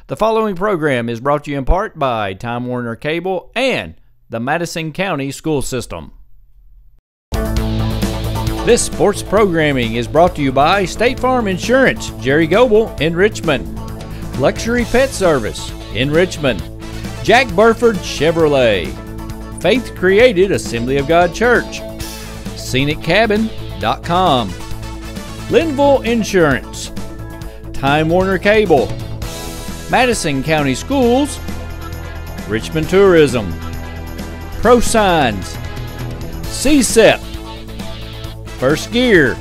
The following program is brought to you in part by Time Warner Cable and the Madison County School System. This sports programming is brought to you by State Farm Insurance, Jerry Goble in Richmond, Luxury Pet Service in Richmond, Jack Burford Chevrolet, Faith Created Assembly of God Church, ScenicCabin.com, Linville Insurance, Time Warner Cable, Madison County Schools, Richmond Tourism, ProSigns, CSEP, First Gear,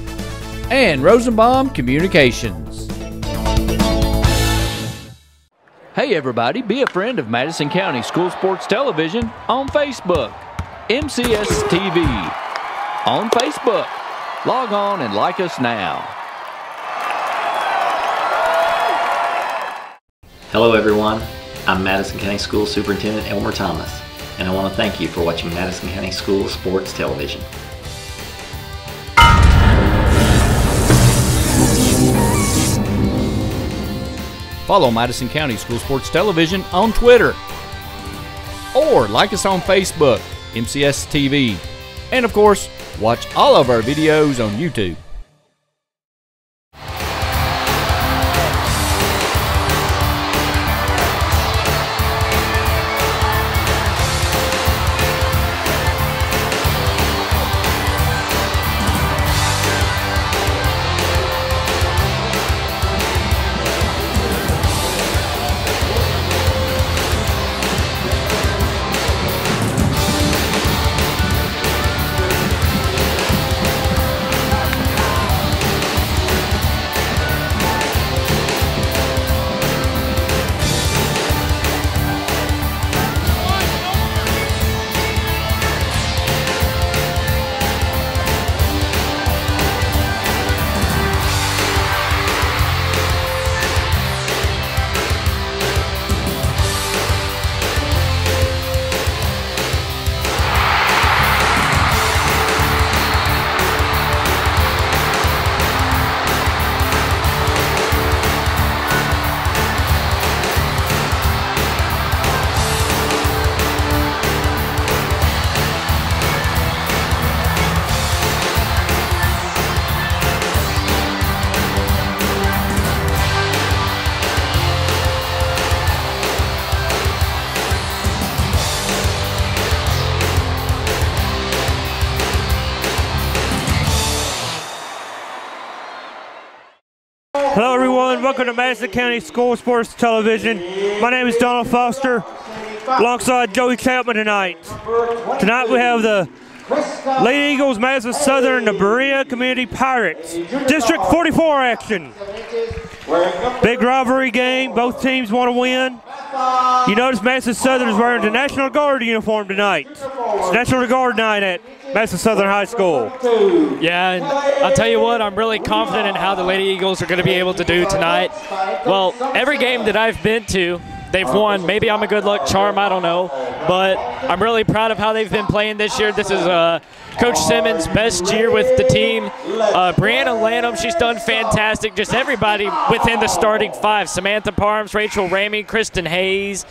and Rosenbaum Communications. Hey everybody, be a friend of Madison County School Sports Television on Facebook, MCS TV. On Facebook, log on and like us now. Hello everyone, I'm Madison County School Superintendent Elmer Thomas, and I want to thank you for watching Madison County School Sports Television. Follow Madison County School Sports Television on Twitter, or like us on Facebook, MCS TV, and of course, watch all of our videos on YouTube. Hello everyone, welcome to Madison County School Sports Television. My name is Donald Foster, alongside Joey Chapman tonight. Tonight we have the Lady Eagles, Madison Southern, the Berea Community Pirates. District 44 action. Big rivalry game, both teams want to win. You notice Madison Southern is wearing the National Guard uniform tonight. It's National Guard night at Madison Southern High School. Yeah, and I'll tell you what, I'm really confident in how the Lady Eagles are going to be able to do tonight. Well, every game that I've been to, they've won. Maybe I'm a good luck charm, I don't know. But I'm really proud of how they've been playing this year. This is Coach Simmons' best year with the team. Brianna Lanham, she's done fantastic. Just everybody within the starting five. Samantha Parms, Rachel Ramey, Kristen Hayes,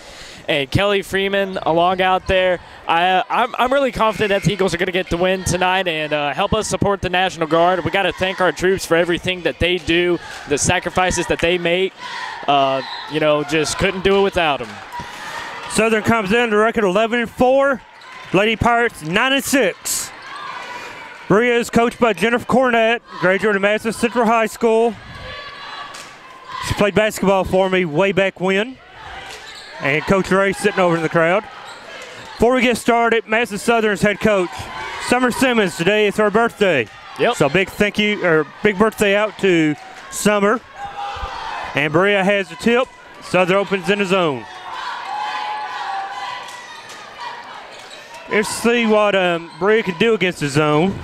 and Kelly Freeman along out there. I'm really confident that the Eagles are going to get the win tonight and help us support the National Guard. We got to thank our troops for everything that they do, the sacrifices that they make. You know, just couldn't do it without them. Southern comes in, the record 11-4. Lady Pirates 9-6. Berea is coached by Jennifer Cornett, graduate of Madison Central High School. She played basketball for me way back when. And Coach Ray sitting over in the crowd. Before we get started, Madison Southern's head coach, Summer Simmons. Today it's her birthday. Yep. So big thank you, or big birthday out to Summer. And Berea has the tip. Southern opens in the zone. Let's see what Berea can do against the zone.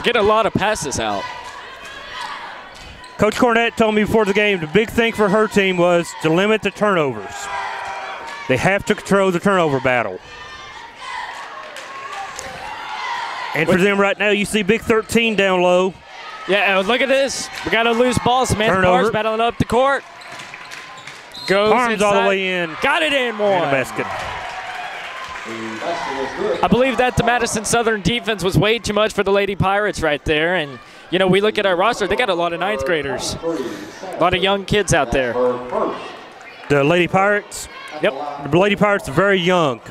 Get a lot of passes out. Coach Cornett told me before the game the big thing for her team was to limit the turnovers. They have to control the turnover battle. And for them right now, you see Big 13 down low. Yeah, look at this. We got a loose ball. Samantha Parrs battling up the court. Goes Parham's all the inside. way in. Got it in And one. a basket. I believe that the Madison Southern defense was way too much for the Lady Pirates right there. And, you know, we look at our roster, they got a lot of ninth graders. A lot of young kids out there. The Lady Pirates? Yep. The Lady Pirates are very young.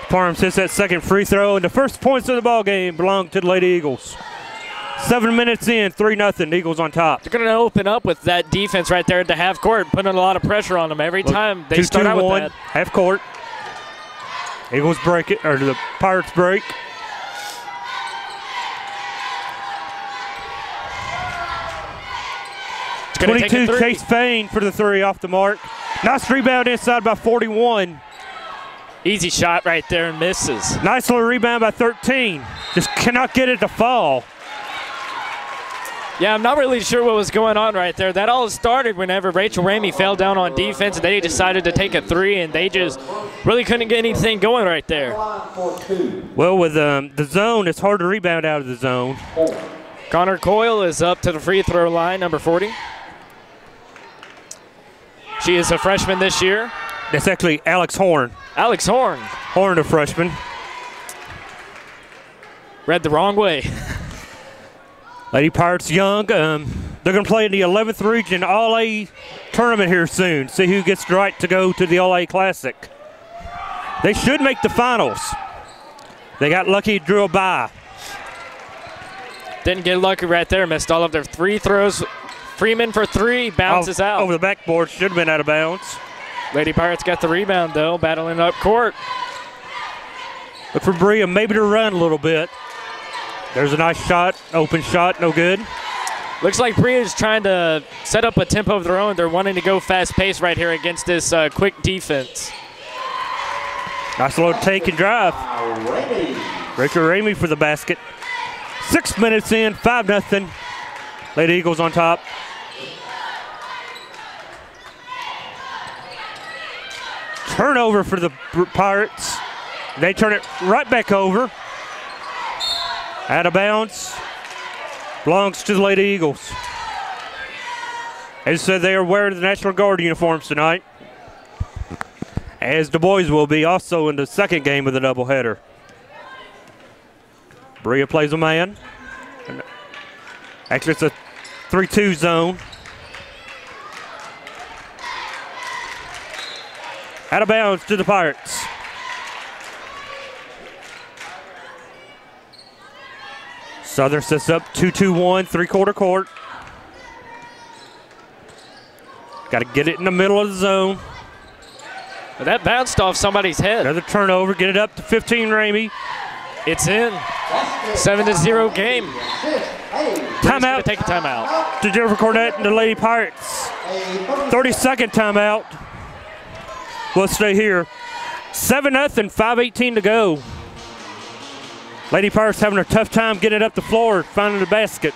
Parham hits that second free throw, and the first points of the ball game belong to the Lady Eagles. 7 minutes in, 3-0, Eagles on top. They're going to open up with that defense right there at the half court, putting a lot of pressure on them every time they start out with that. Half court. Eagles break it, or the Pirates break. It's gonna take a 22, three. Chase Payne for the three off the mark. Nice rebound inside by 41. Easy shot right there and misses. Nice little rebound by 13. Just cannot get it to fall. Yeah, I'm not really sure what was going on right there. That all started whenever Rachel Ramey fell down on defense, and they decided to take a three, and they just really couldn't get anything going right there. Well, with the zone, it's hard to rebound out of the zone. Connor Coyle is up to the free throw line, number 40. She is a freshman this year. That's actually Alex Horn. Alex Horn. Horn, a freshman. Read the wrong way. Lady Pirates young. They're going to play in the 11th Region All-A tournament here soon. See who gets the right to go to the All-A Classic. They should make the finals. They got lucky, drew a bye. Didn't get lucky right there. Missed all of their free throws. Freeman for three. Bounces out. Over the backboard. Should have been out of bounds. Lady Pirates got the rebound, though, battling up court. Look for Berea maybe to run a little bit. There's a nice shot. Open shot. No good. Looks like Berea's trying to set up a tempo of their own. They're wanting to go fast-paced right here against this quick defense. Nice little take and drive. Rachel Ramey for the basket. 6 minutes in, 5-0. Lady Eagles on top. Turnover for the Pirates. They turn it right back over. Out of bounds. Belongs to the Lady Eagles. As said, they are wearing the National Guard uniforms tonight, as the boys will be also in the second game of the doubleheader. Berea plays a man. Actually, it's a 3-2 zone. Out of bounds to the Pirates. Southern sets up 2-2-1, three-quarter court. Got to get it in the middle of the zone. But that bounced off somebody's head. Another turnover, get it up to 15, Ramey. It's in. 7-0 game. Timeout. Take a timeout. To Jennifer Cornett and the Lady Pirates. 30-second timeout. We'll stay here. 7-0, 5:18 to go. Lady Pirates having a tough time getting it up the floor, finding the basket.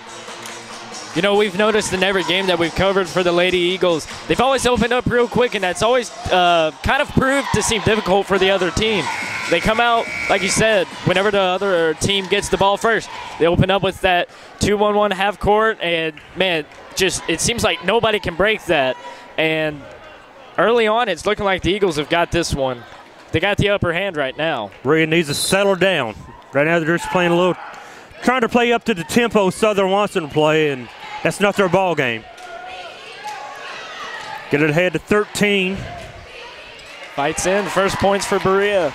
You know, we've noticed in every game that we've covered for the Lady Eagles, they've always opened up real quick, and that's always kind of proved to seem difficult for the other team. They come out, like you said, whenever the other team gets the ball first, they open up with that 2-1-1 half court, and, man, just it seems like nobody can break that. And early on, it's looking like the Eagles have got this one. They got the upper hand right now. Berea needs to settle down. Right now they're just playing a little, trying to play up to the tempo Southern wants them to play, and that's not their ball game. Get it ahead to 13. Fights in. First points for Berea.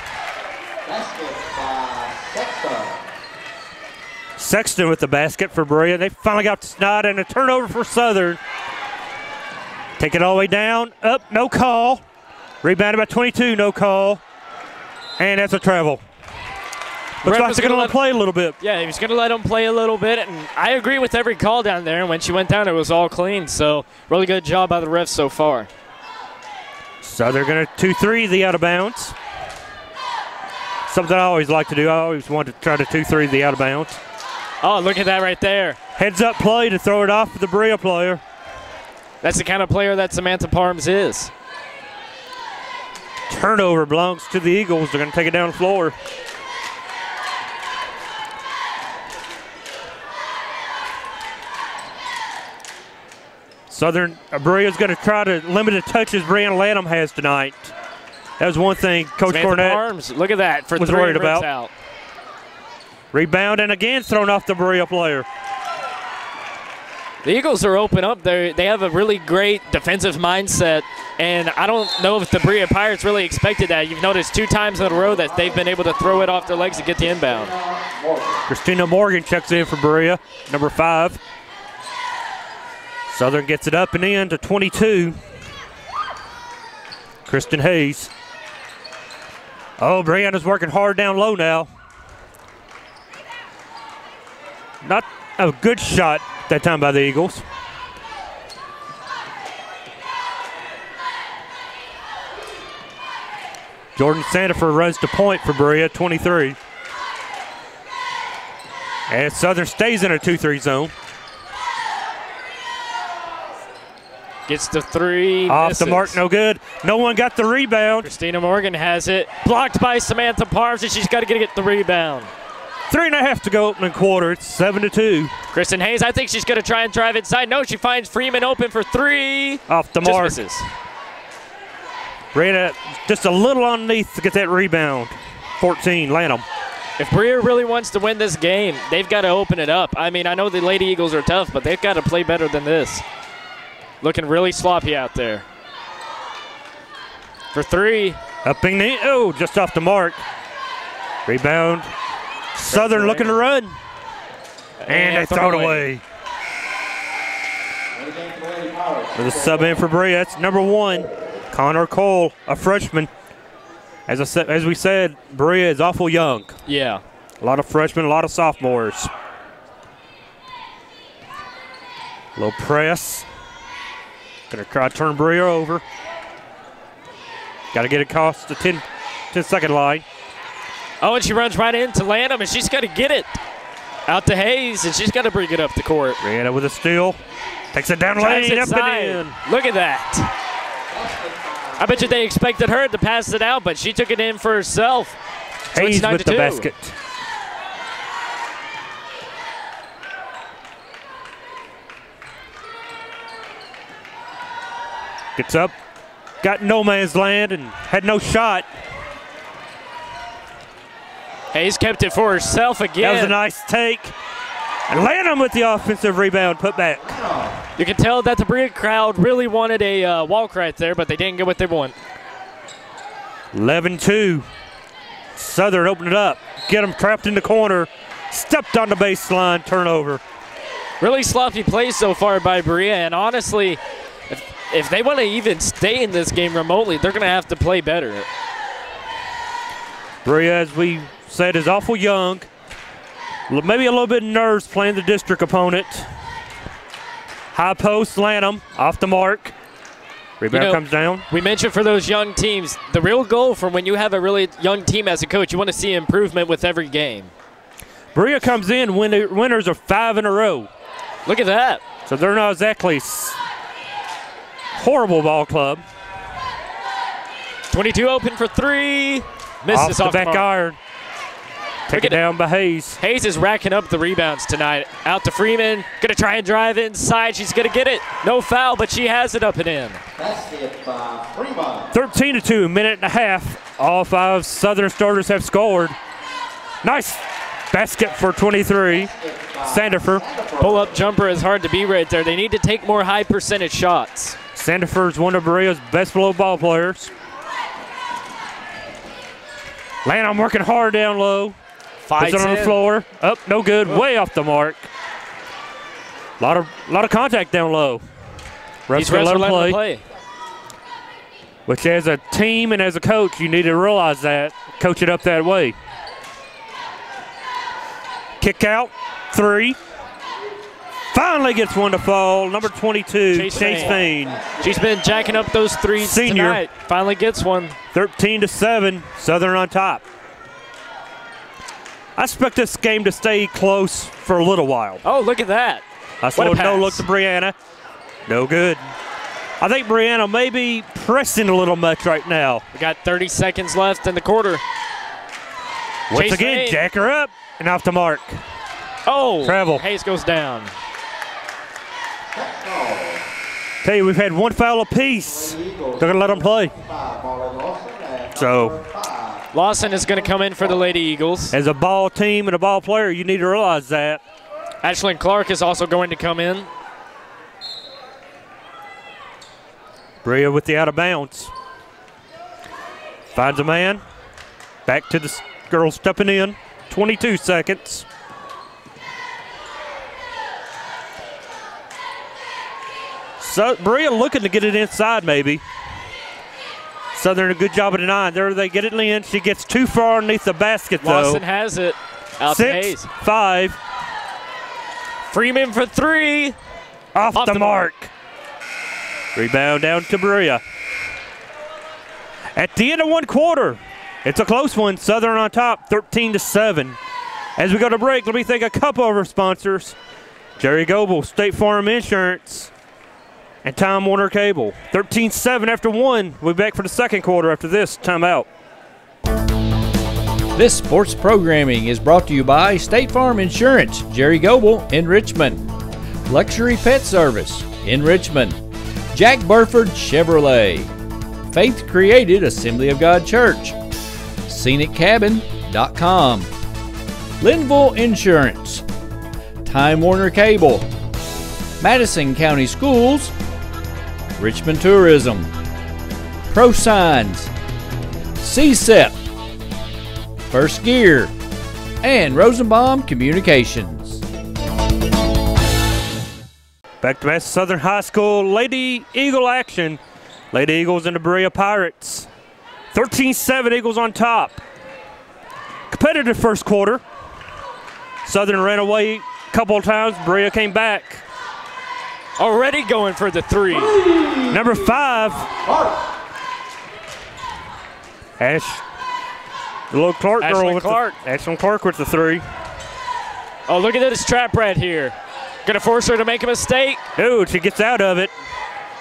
Sexton with the basket for Berea. They finally got the snide, and a turnover for Southern. Take it all the way down. Up, no call. Rebounded by 22, no call. And that's a travel. Looks like they're going to let him play a little bit. Yeah, he was going to let him play a little bit, and I agree with every call down there. And when she went down, it was all clean. So really good job by the refs so far. So they're going to 2-3 the out of bounds. Something I always like to do. I always want to try to 2-3 the out of bounds. Oh, look at that right there. Heads up play to throw it off for the Berea player. That's the kind of player that Samantha Parms is. Turnover belongs to the Eagles. They're going to take it down the floor. Berea's going to try to limit the touches Brianna Lanham has tonight. That was one thing Coach Cornett Arms. Look at that for was three worried about. out. Rebound and again thrown off the Berea player. The Eagles are open up there. They have a really great defensive mindset, and I don't know if the Berea Pirates really expected that. You've noticed 2 times in a row that they've been able to throw it off their legs and get the inbound. Christina Morgan checks in for Berea, number 5. Southern gets it up and in to 22. Kristen Hayes. Oh, Brianna's working hard down low now. Not a good shot that time by the Eagles. Jordan Sandifer runs to point for Berea, 23. And Southern stays in a 2-3 zone. Gets the 3, off misses. the mark, no good. No one got the rebound. Christina Morgan has it. Blocked by Samantha Parms, and she's got to get the rebound. 3.5 to go opening quarter. It's 7-2. Kristen Hayes, I think she's going to try and drive inside. No, she finds Freeman open for 3. Off the mark. Misses. Berea just a little underneath to get that rebound. 14, Lanham. If Berea really wants to win this game, they've got to open it up. I mean, I know the Lady Eagles are tough, but they've got to play better than this. Looking really sloppy out there. For 3. Up in the, oh, just off the mark. Rebound. Southern looking to run. And they throw it away. For the sub in for Berea, that's number 1. Connor Cole, a freshman. As we said, Berea is awful young. Yeah. A lot of freshmen, a lot of sophomores. Little press. Gonna try to turn Berea over. Got to get it across the 10-second line. Oh, and she runs right into Lanham, and she's got to get it out to Hayes, and she's got to bring it up the court. Brianna with a steal. Takes it down lane, up and in. Look at that. I bet you they expected her to pass it out, but she took it in for herself. Hayes with the basket. Gets up, got no man's land, and had no shot. Hayes kept it for herself again. That was a nice take. And Lanham with the offensive rebound, put back. You can tell that the Berea crowd really wanted a walk right there, but they didn't get what they want. 11-2. Southern opened it up. Get them trapped in the corner. Stepped on the baseline, turnover. Really sloppy play so far by Berea, and honestly, if they want to even stay in this game remotely, they're going to have to play better. Berea, as we said, is awful young. Maybe a little bit of nerves playing the district opponent. High post, Lanham, off the mark. Rebound comes down. We mentioned for those young teams, the real goal from when you have a really young team as a coach, you want to see improvement with every game. Berea comes in, winners are 5 in a row. Look at that. So they're not exactly horrible ball club. 22 open for 3. Misses off the back iron. Take it down by Hayes. Hayes is racking up the rebounds tonight. Out to Freeman. Going to try and drive inside. She's going to get it. No foul, but she has it up and in. 13-2, a minute and a half. All 5 Southern starters have scored. Nice basket for 23. Sandifer. Pull-up jumper is hard to be right there. They need to take more high percentage shots. Sandifer is one of Berea's best below ball players. Lanham working hard down low. Puts it on the floor. Up, no good. Way off the mark. Lot of contact down low. Refs let him play. Which, as a team and as a coach, you need to realize that. Coach it up that way. Kick out. 3. Finally gets one to fall. Number 22, Chase Fain. She's been jacking up those 3s tonight. Finally gets one. 13-7, Southern on top. I expect this game to stay close for a little while. Oh, look at that. I saw no look to Brianna. No good. I think Brianna may be pressing a little much right now. We got 30 seconds left in the quarter. Once again, jack her up and off the mark. Oh, travel. Hayes goes down. Tell you, we've had one foul apiece. They're going to let them play. So, Lawson is going to come in for the Lady Eagles. as a ball team and a ball player, you need to realize that. Ashlyn Clark is also going to come in. Berea with the out of bounds. Finds a man. Back to the girls stepping in. 22 seconds. So Berea looking to get it inside maybe. Southern a good job of denying. There they get it in. She gets too far underneath the basket though. Lawson has it. Out to 6, Hayes. 5. Freeman for 3. Off the mark. Rebound down to Berea. At the end of one quarter, it's a close one. Southern on top, 13-7. As we go to break, let me thank a couple of our sponsors. Jerry Goebel, State Farm Insurance, and Time Warner Cable. 13-7 after one. We'll be back for the second quarter after this timeout. This sports programming is brought to you by State Farm Insurance, Jerry Goebel in Richmond, Luxury Pet Service in Richmond, Jack Burford Chevrolet, Faith Created Assembly of God Church, ScenicCabin.com, Linville Insurance, Time Warner Cable, Madison County Schools, Richmond Tourism, Pro Signs, CSEP, First Gear, and Rosenbaum Communications. Back to Madison Southern High School, Lady Eagle action. Lady Eagles and the Berea Pirates. 13-7, Eagles on top. Competitive first quarter. Southern ran away a couple of times. Berea came back. Already going for the 3. Number 5. The little Clark girl Ashlyn with Clark. Ashlyn Clark with the 3. Oh, look at this trap right here. Gonna force her to make a mistake. Ooh, she gets out of it.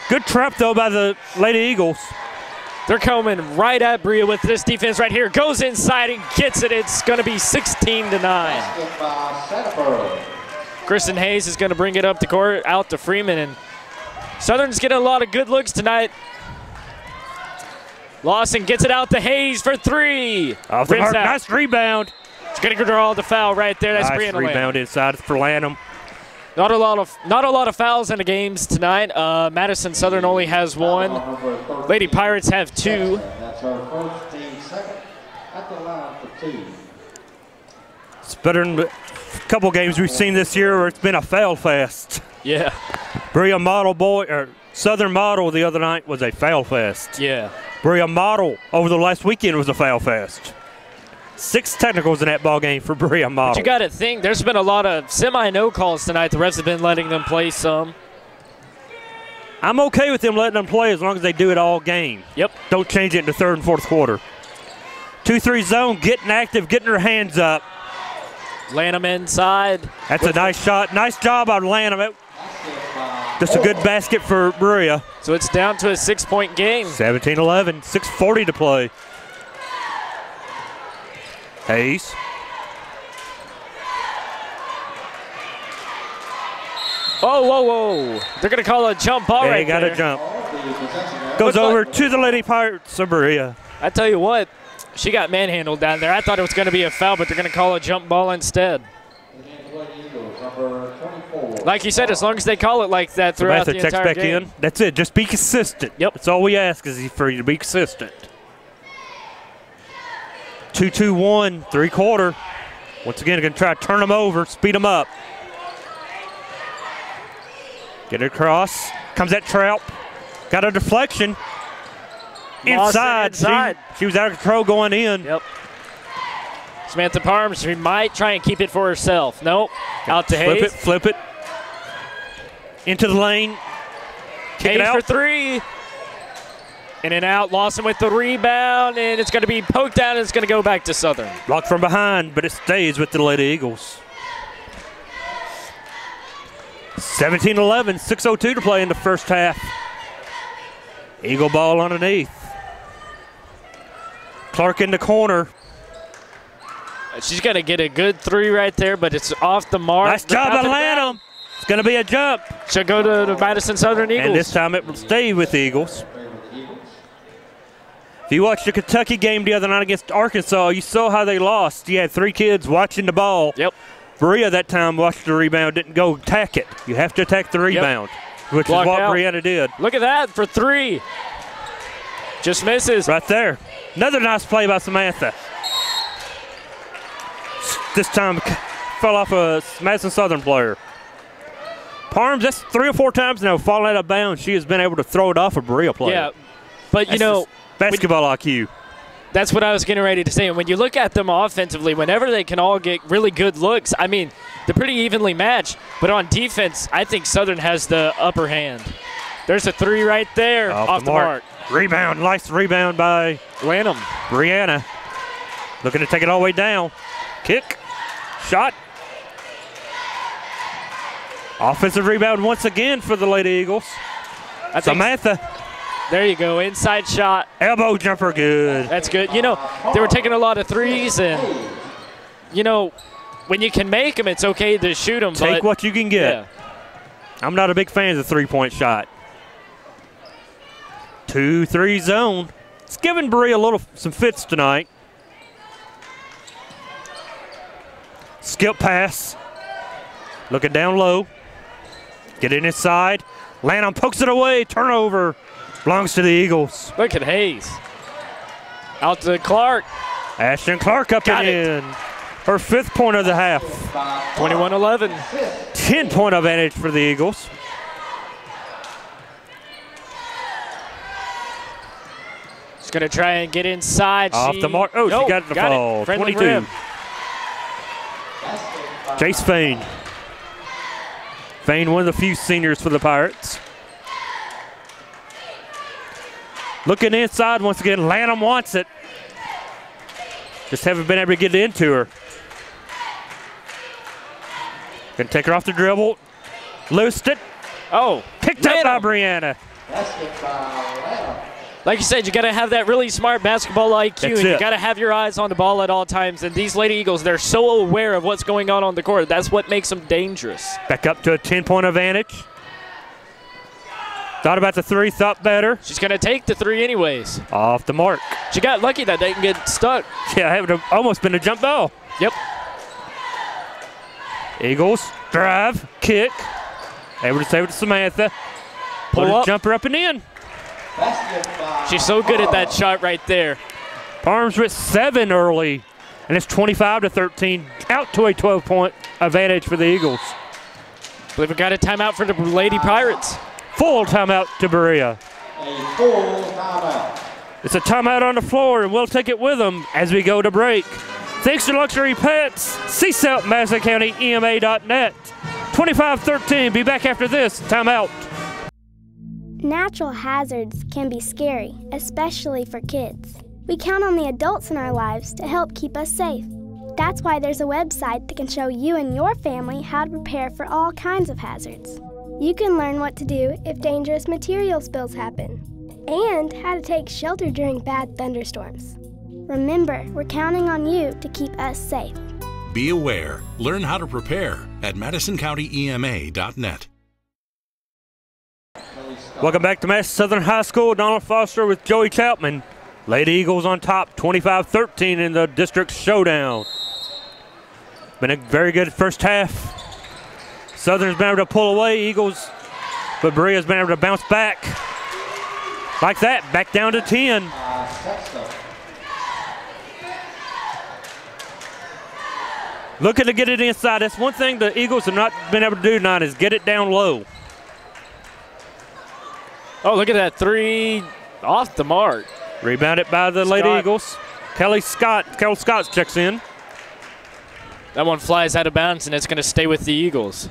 Good trap, though, by the Lady Eagles. They're coming right at Berea with this defense right here. Goes inside and gets it. It's gonna be 16-9. Kristen Hayes is gonna bring it up the court, out to Freeman, and Southern's getting a lot of good looks tonight. Lawson gets it out to Hayes for 3. Off the mark, nice rebound. It's gonna draw the foul right there. That's Nice rebound inside for Lanham. Not a lot of fouls in the games tonight. Madison Southern only has 1. Lady Pirates have 2. That's our first team second at the line for 2. It's better than a couple games we've seen this year where it's been a foul fest. Yeah. Berea Model Southern Model the other night was a foul fest. Yeah. Berea Model over the last weekend was a foul fest. 6 technicals in that ball game for Berea Model. But you got to think, there's been a lot of semi-no calls tonight. The refs have been letting them play some. I'm okay with them letting them play as long as they do it all game. Yep. Don't change it in the third and fourth quarter. 2-3 zone, getting active, getting her hands up. Lanham inside. That's a nice shot. Nice job on Lanham. Just a good basket for Berea. So it's down to a 6-point game. 17-11, 6:40 to play. Hayes. Whoa, whoa, whoa. They're going to call a jump ball right there. They got a jump. Goes over to the Lady Pirates of Berea. I tell you what, she got manhandled down there. I thought it was going to be a foul, but they're going to call a jump ball instead. Like you said, as long as they call it like that throughout the checks entire back game. in. That's it. Just be consistent. Yep. That's all we ask is for you to be consistent. 2-2-1, 3-quarter. Once again, going to try to turn them over, speed them up. Get it across. Comes that Trout. Got a deflection. Inside. She was out of control going in. Yep. Samantha Parms, she might try and keep it for herself. Nope. Out to Hayes. Flip it. Into the lane. Kick it Hayes out. for 3. In and out. Lawson with the rebound, and it's going to be poked out, and it's going to go back to Southern. Blocked from behind, but it stays with the Lady Eagles. 17-11, 6:02 to play in the first half. Eagle ball underneath. Clark in the corner. She's going to get a good 3 right there, but it's off the mark. Nice job by Lanham. It's going to be a jump. Should go to the Madison Southern Eagles. And this time it will stay with the Eagles. If you watched the Kentucky game the other night against Arkansas, you saw how they lost. You had 3 kids watching the ball. Yep. Berea that time watched the rebound, didn't go attack it. You have to attack the rebound, which Blocked is what out. Berea did. Look at that for 3. Just misses. Right there. Another nice play by Samantha. This time fell off a Madison Southern player. Parms, that's 3 or 4 times now falling out of bounds. She has been able to throw it off a Berea player. Yeah, but you know, basketball IQ. That's what I was getting ready to say. And when you look at them offensively, whenever they can all get really good looks, I mean, they're pretty evenly matched. But on defense, I think Southern has the upper hand. There's a 3 right there off the mark. Rebound, nice rebound by Lanham. Brianna. Looking to take it all the way down. Kick, shot. Offensive rebound once again for the Lady Eagles. Samantha. There you go, inside shot. Elbow jumper, good. That's good. You know, they were taking a lot of 3s, and, you know, when you can make them, it's okay to shoot them. Take what you can get. Yeah. I'm not a big fan of the 3-point shot. 2-3 zone. It's giving Berea some fits tonight. Skip pass. Looking down low. Get it inside. Lanham pokes it away. Turnover. Belongs to the Eagles. Look at Hayes. Out to Clark. Ashton Clark up and in. Her 5th point of the half. 21-11. 10-point advantage for the Eagles. She's going to try and get inside. Off the mark. Oh, she got it to fall. 22. Rim. Chase Fain. Fain, one of the few seniors for the Pirates. Looking inside once again. Lanham wants it. Just haven't been able to get it into her. Gonna take her off the dribble. Loosed it. Oh. Picked up by Brianna. Like you said, you got to have that really smart basketball IQ, and you got to have your eyes on the ball at all times. And these Lady Eagles, they're so aware of what's going on the court. That's what makes them dangerous. Back up to a 10-point advantage. Thought about the 3, thought better. She's going to take the 3 anyways. Off the mark. She got lucky that they didn't get stuck. Yeah, it would have almost been a jump ball. Yep. Eagles, drive, kick. Able to save it to Samantha. Pull up. Jumper up and in. She's so good at that shot right there. Parms with 7 early, and it's 25-13, out to a 12-point advantage for the Eagles. I believe we got a timeout for the Lady Pirates. Full timeout to Berea. A full timeout. It's a timeout on the floor, and we'll take it with them as we go to break. Thanks to Luxury Pets, see South MadisonCountyEMA.net. 25-13, be back after this timeout. Natural hazards can be scary, especially for kids. We count on the adults in our lives to help keep us safe. That's why there's a website that can show you and your family how to prepare for all kinds of hazards. You can learn what to do if dangerous material spills happen, and how to take shelter during bad thunderstorms. Remember, we're counting on you to keep us safe. Be aware. Learn how to prepare at MadisonCountyEMA.net. Welcome back to Madison Southern High School. Donald Foster with Joey Chapman. Lady Eagles on top, 25-13 in the district showdown. Been a very good first half. Southern's been able to pull away. Eagles, but Berea's been able to bounce back. Like that, back down to 10. Looking to get it inside. That's one thing the Eagles have not been able to do tonight is get it down low. Oh, look at that 3 off the mark. Rebounded by the Lady Eagles. Carol Scott checks in. That one flies out of bounds, and it's going to stay with the Eagles.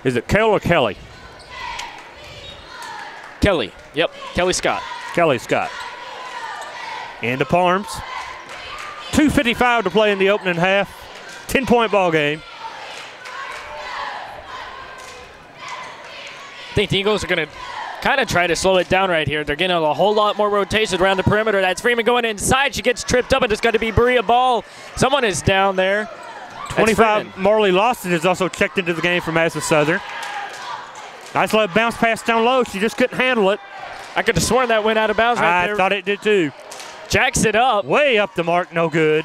Is it Kel or Kelly? Kelly. Yep, Kelly Scott. Kelly Scott. Into Parms. 2:55 to play in the opening half. 10-point ball game. I think the Eagles are going to kind of try to slow it down right here. They're getting a whole lot more rotation around the perimeter. That's Freeman going inside. She gets tripped up, and it's going to be Berea ball. Someone is down there. 25, Marley Lawson is also checked into the game for Madison Southern. Nice little bounce pass down low. She just couldn't handle it. I could have sworn that went out of bounds right there. I thought it did too. Jacks it up. Way up the mark, no good.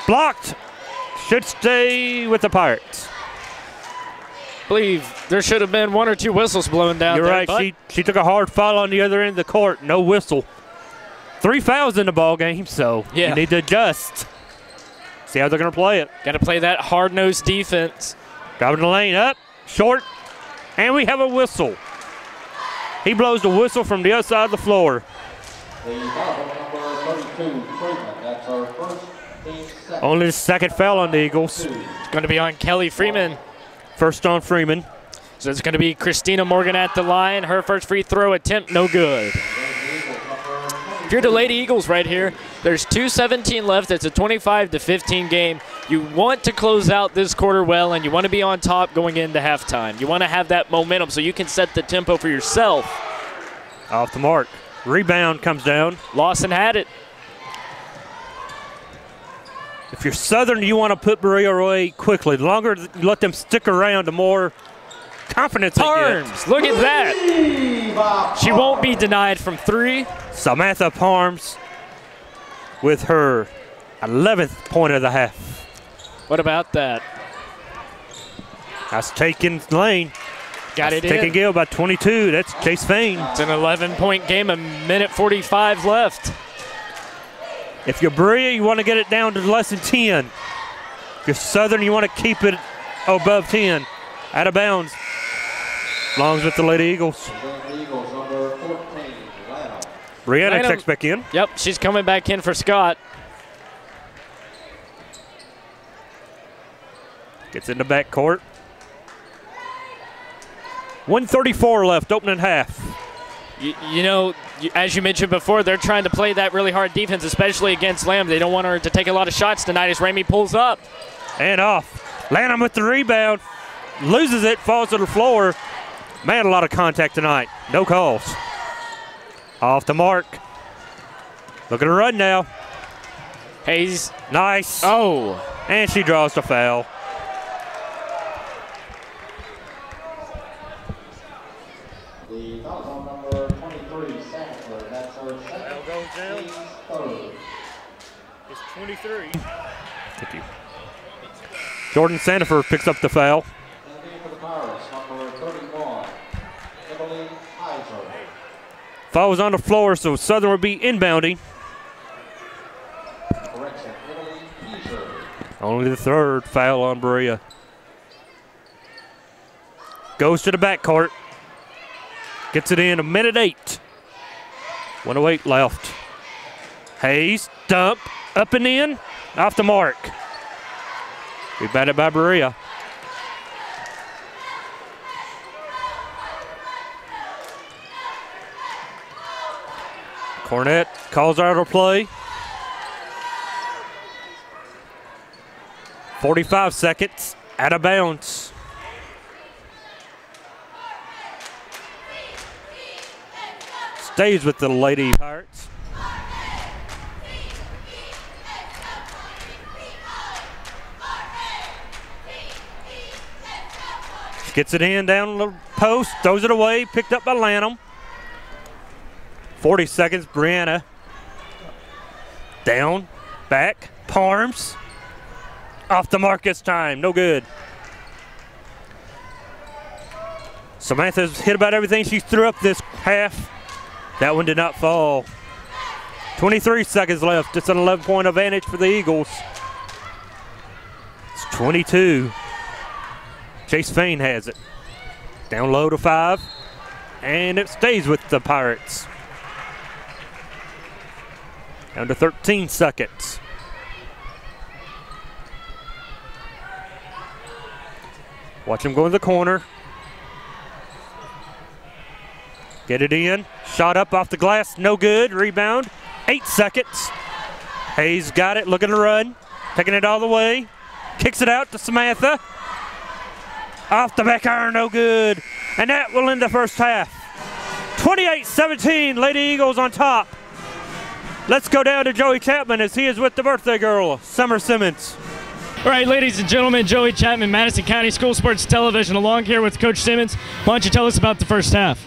Blocked. Should stay with the Pirates. I believe there should have been 1 or 2 whistles blown down. You're there, right. She took a hard foul on the other end of the court. No whistle. 3 fouls in the ball game, so you need to adjust. See how they're going to play it. Got to play that hard-nosed defense. Driving the lane up, short, and we have a whistle. He blows the whistle from the other side of the floor. Only the second foul on the Eagles. It's going to be on Kelly Freeman. First on Freeman. So it's going to be Christina Morgan at the line. Her first free throw attempt, no good. If you're the Lady Eagles right here, there's 2:17 left. It's a 25-15 game. You want to close out this quarter well, and you want to be on top going into halftime. You want to have that momentum so you can set the tempo for yourself. Off the mark. Rebound comes down. Lawson had it. If you're Southern, you want to put Berea away quickly. The longer you let them stick around, the more confidence they get. Look at that. She won't be denied from 3. Samantha Parms with her 11th point of the half. What about that? That's taking lane. Got it in. Taking Gill by 22. That's Chase Fain. It's an 11-point game, 1:45 left. If you're Berea, you want to get it down to less than 10. If you're Southern, you want to keep it above 10. Out of bounds. Longs with the Lady Eagles. Brianna checks back in. Yep, she's coming back in for Scott. Gets in the back court. 1:34 left, opening half. You know, as you mentioned before, they're trying to play that really hard defense, especially against Lamb. They don't want her to take a lot of shots tonight as Ramey pulls up. And off. Lanham with the rebound. Loses it, falls to the floor. Man, a lot of contact tonight. No calls. Off the mark. Look at her run now. Hayes. Nice. Oh. And she draws the foul. The foul on number 23, Sanford. That's her second. Goes down. Third. It's 23. Thank you. Jordan Sandifer picks up the foul. For the Pirates, number 31, Emily Heiser. Foul was on the floor, so Southern will be inbounding. Correction, Emily Heiser. Only the third foul on Berea. Goes to the backcourt. Gets it in 1:08. 1:08 left. Hayes, dump, up and in, off the mark. Rebounded by Berea. Cornett calls out her play. 45 seconds, out of bounds. Stays with the Lady Pirates. Gets it in down the post, throws it away, picked up by Lanham. 40 seconds, Brianna. Down, back, Parms. Off the mark this time, no good. Samantha's hit about everything she threw up this half. That one did not fall. 23 seconds left. It's an 11-point advantage for the Eagles. It's 22. Chase Fain has it. Down low to 5. And it stays with the Pirates. Down to 13 seconds. Watch him go in the corner. Get it in. Shot up off the glass. No good. Rebound. 8 seconds. Hayes got it. Looking to run. Taking it all the way. Kicks it out to Samantha. Off the back iron. No good. And that will end the first half. 28-17. Lady Eagles on top. Let's go down to Joey Chapman as he is with the birthday girl, Summer Simmons. All right, ladies and gentlemen, Joey Chapman, Madison County School Sports Television, along here with Coach Simmons. Why don't you tell us about the first half?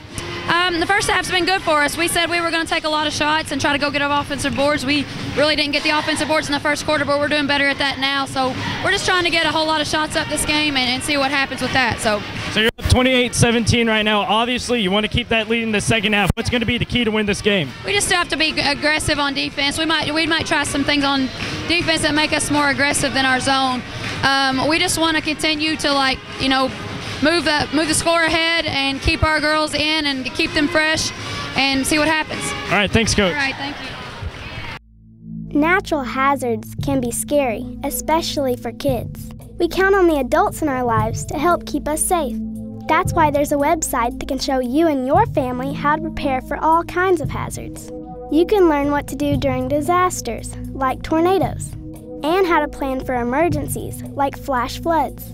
The first half's been good for us. We said we were going to take a lot of shots and try to go get our offensive boards. We really didn't get the offensive boards in the first quarter, but we're doing better at that now. So we're just trying to get a whole lot of shots up this game and see what happens with that. So you're up 28-17 right now. Obviously, you want to keep that lead in the second half. What's going to be the key to win this game? We just have to be aggressive on defense. We might try some things on defense that make us more aggressive than our zone. We just want to continue to, move the score ahead and keep our girls in and keep them fresh and see what happens. All right, thanks, Coach. All right, thank you. Natural hazards can be scary, especially for kids. We count on the adults in our lives to help keep us safe. That's why there's a website that can show you and your family how to prepare for all kinds of hazards. You can learn what to do during disasters, like tornadoes, and how to plan for emergencies, like flash floods.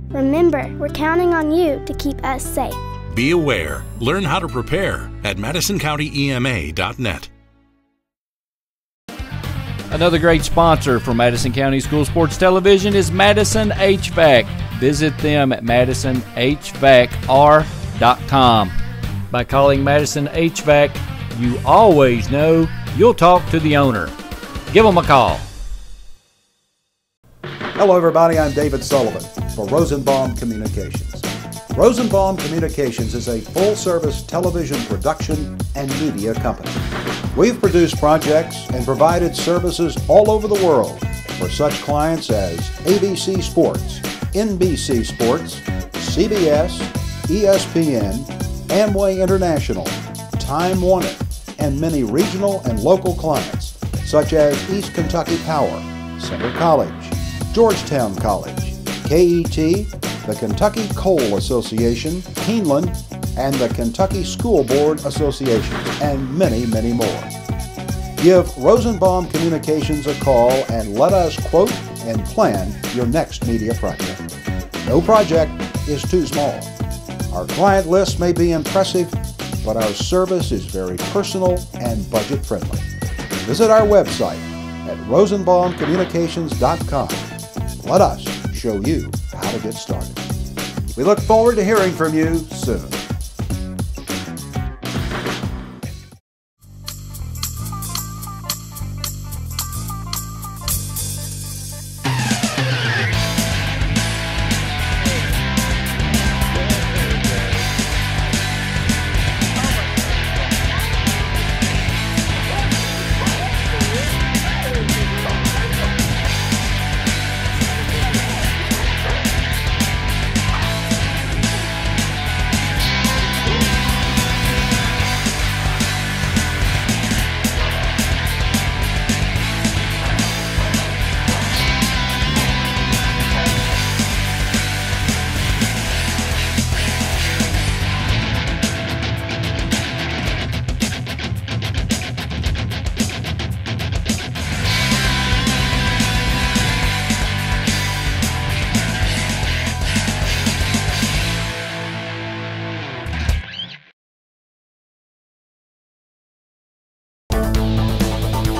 Remember, we're counting on you to keep us safe. Be aware. Learn how to prepare at MadisonCountyEMA.net. Another great sponsor for Madison County School Sports Television is Madison HVAC. Visit them at MadisonHVACR.com. By calling Madison HVAC, you always know you'll talk to the owner. Give them a call. Hello everybody, I'm David Sullivan for Rosenbaum Communications. Rosenbaum Communications is a full-service television production and media company. We've produced projects and provided services all over the world for such clients as ABC Sports, NBC Sports, CBS, ESPN, Amway International, Time Warner, and many regional and local clients such as East Kentucky Power, Center College, Georgetown College, KET, the Kentucky Coal Association, Keeneland, and the Kentucky School Board Association, and many, many more. Give Rosenbaum Communications a call and let us quote and plan your next media project. No project is too small. Our client list may be impressive, but our service is very personal and budget-friendly. Visit our website at rosenbaumcommunications.com. Let us show you how to get started. We look forward to hearing from you soon.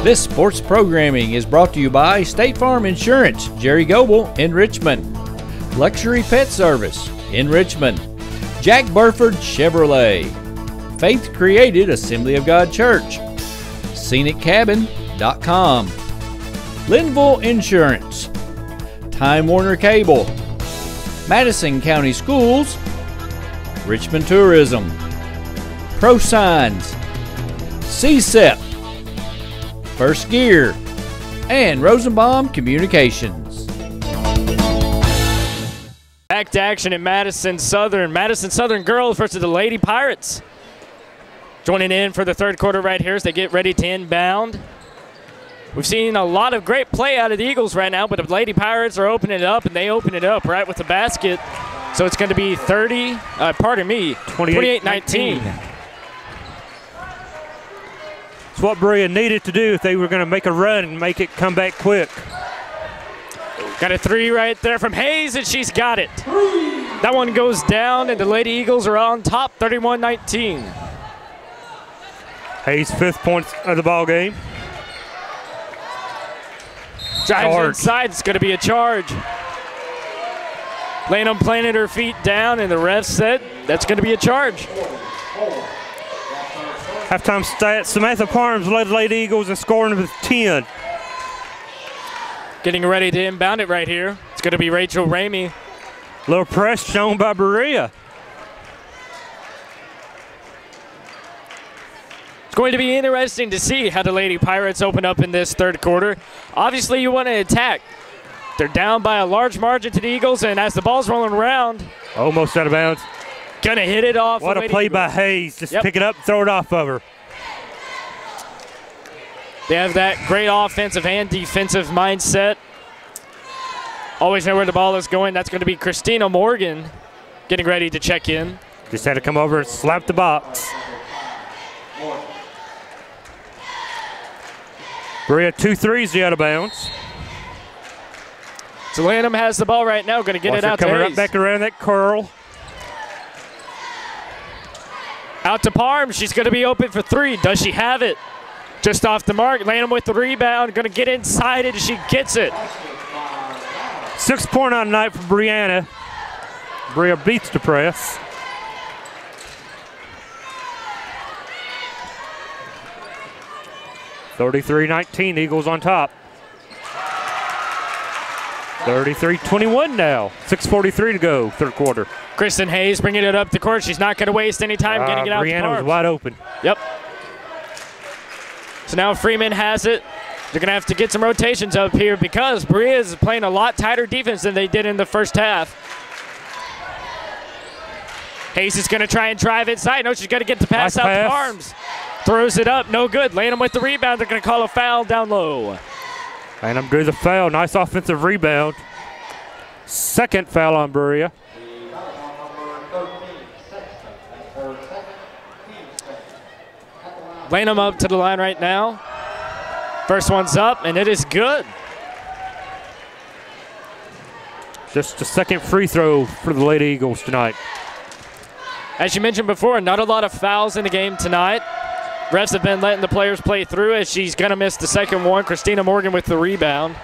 This sports programming is brought to you by State Farm Insurance, Jerry Goble in Richmond, Luxury Pet Service in Richmond, Jack Burford Chevrolet, Faith Created Assembly of God Church, ScenicCabin.com, Linville Insurance, Time Warner Cable, Madison County Schools, Richmond Tourism, Pro Signs, CSEP, First Gear, and Rosenbaum Communications. Back to action in Madison Southern. Madison Southern girls versus the Lady Pirates. Joining in for the third quarter right here as they get ready to inbound. We've seen a lot of great play out of the Eagles right now, but the Lady Pirates are opening it up, and they open it up right with the basket. So it's going to be 28-19. It's what Berea needed to do if they were going to make a run and make it come back quick. Got a three right there from Hayes, and she's got it. That one goes down, and the Lady Eagles are on top, 31-19. Hayes' 5th point of the ball game. Charge. inside. It's going to be a charge. Lanham planted her feet down, and the ref said that's going to be a charge. Halftime stats, Samantha Parms led Lady Eagles in scoring with 10. Getting ready to inbound it right here. It's going to be Rachel Ramey. Little press shown by Berea. It's going to be interesting to see how the Lady Pirates open up in this third quarter. Obviously, you want to attack. They're down by a large margin to the Eagles, and as the ball's rolling around, almost out of bounds. Gonna hit it off. What a play by Hayes. Just pick it up, throw it off of her. They have that great offensive and defensive mindset. Always know where the ball is going. That's going to be Christina Morgan getting ready to check in. Just had to come over and slap the box. Berea 2 threes out of bounds. So Lanham has the ball right now. Going to get it out to Hayes. Coming right back around that curl. Out to Parm. She's going to be open for three. Does she have it? Just off the mark. Lanham with the rebound. Going to get inside it. She gets it. 6-point on night for Brianna. Berea beats the press. (33-19), Eagles on top. 33-21 now. 6:43 to go, third quarter. Kristen Hayes bringing it up the court. She's not going to waste any time getting it out. Brianna was wide open. Yep. So now Freeman has it. They're going to have to get some rotations up here because Berea is playing a lot tighter defense than they did in the first half. Hayes is going to try and drive inside. No, she's going to get the pass out to Arms. Throws it up. No good. Lanham with the rebound. They're going to call a foul down low. Lanham drew the foul. Nice offensive rebound. Second foul on Berea. Lanham up to the line right now. First one's up, and it is good. Just a second free throw for the Lady Eagles tonight. As you mentioned before, not a lot of fouls in the game tonight. Refs have been letting the players play through as she's going to miss the second one. Christina Morgan with the rebound.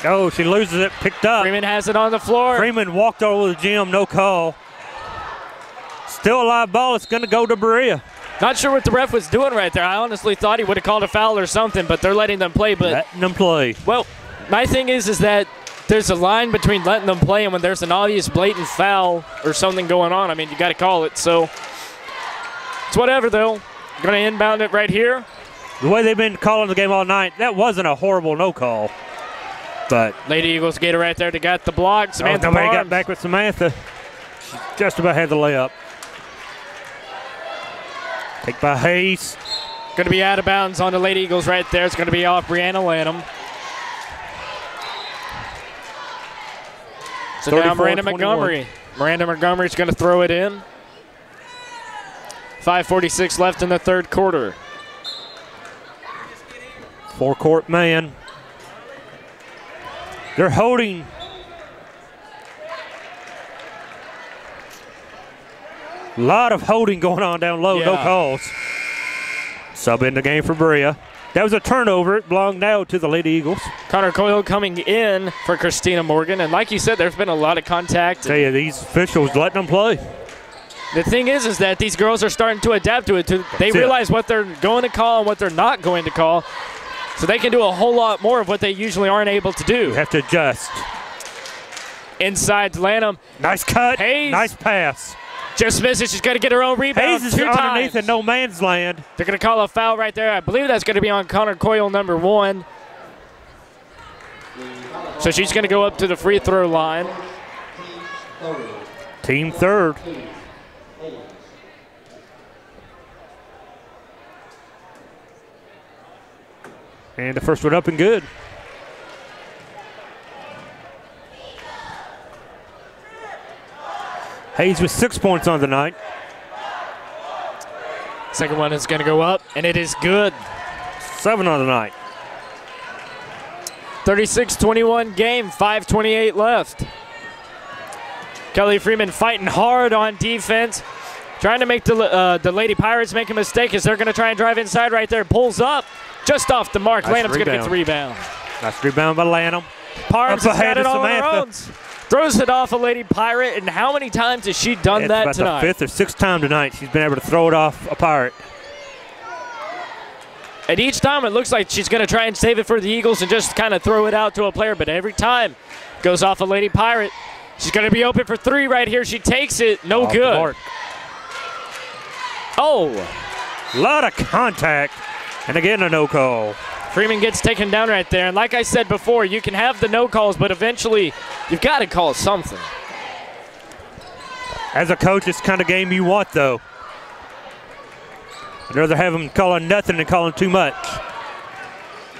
Oh, she loses it, picked up. Freeman has it on the floor. Freeman walked over the gym, no call. Still a live ball, it's going to go to Berea. Not sure what the ref was doing right there. I honestly thought he would have called a foul or something, but they're letting them play. Letting them play. Well, my thing is that there's a line between letting them play and when there's an obvious blatant foul or something going on. I mean, you got to call it. So it's whatever, though. Going to inbound it right here. The way they've been calling the game all night, that wasn't a horrible no call. But Lady Eagles get it right there to get the block. Samantha Parms got back with Samantha. She just about had the layup. Take by Hayes. Going to be out of bounds on the Lady Eagles right there. It's going to be off Brianna Lanham. So now Miranda Montgomery. Miranda Montgomery's going to throw it in. 5:46 left in the third quarter. Four-court man. They're holding. A lot of holding going on down low, no calls. Sub in the game for Berea. That was a turnover. It belonged now to the Lady Eagles. Connor Coyle coming in for Christina Morgan. And like you said, there's been a lot of contact. I tell you, these officials letting them play. The thing is that these girls are starting to adapt to it. They realize what they're going to call and what they're not going to call. So they can do a whole lot more of what they usually aren't able to do. You have to adjust. Inside to Lanham. Nice cut. Hayes. Nice pass. Just misses. She's going to get her own rebound. Hayes is underneath in no man's land. They're going to call a foul right there. I believe that's going to be on Connor Coyle, number 1. So she's going to go up to the free throw line. Team third. And the first one up and good. Hayes with 6 points on the night. Second one is going to go up, and it is good. 7 on the night. 36-21 game, 5:28 left. Kelly Freeman fighting hard on defense. trying to make the Lady Pirates make a mistake as they're going to try and drive inside right there. Pulls up just off the mark. Nice Lanham's going to get the rebound. Nice rebound by Lanham. Parms has got it all on her own. Throws it off a Lady Pirate, and how many times has she done that tonight? It's about the 5th or 6th time tonight she's been able to throw it off a Pirate. And each time it looks like she's going to try and save it for the Eagles and just kind of throw it out to a player, but every time goes off a Lady Pirate. She's going to be open for 3 right here. She takes it. No off good. Oh. A lot of contact, and again a no call. Freeman gets taken down right there, and like I said before, you can have the no calls, but eventually you've got to call something. As a coach, it's the kind of game you want, though. I'd rather have them calling nothing than calling too much.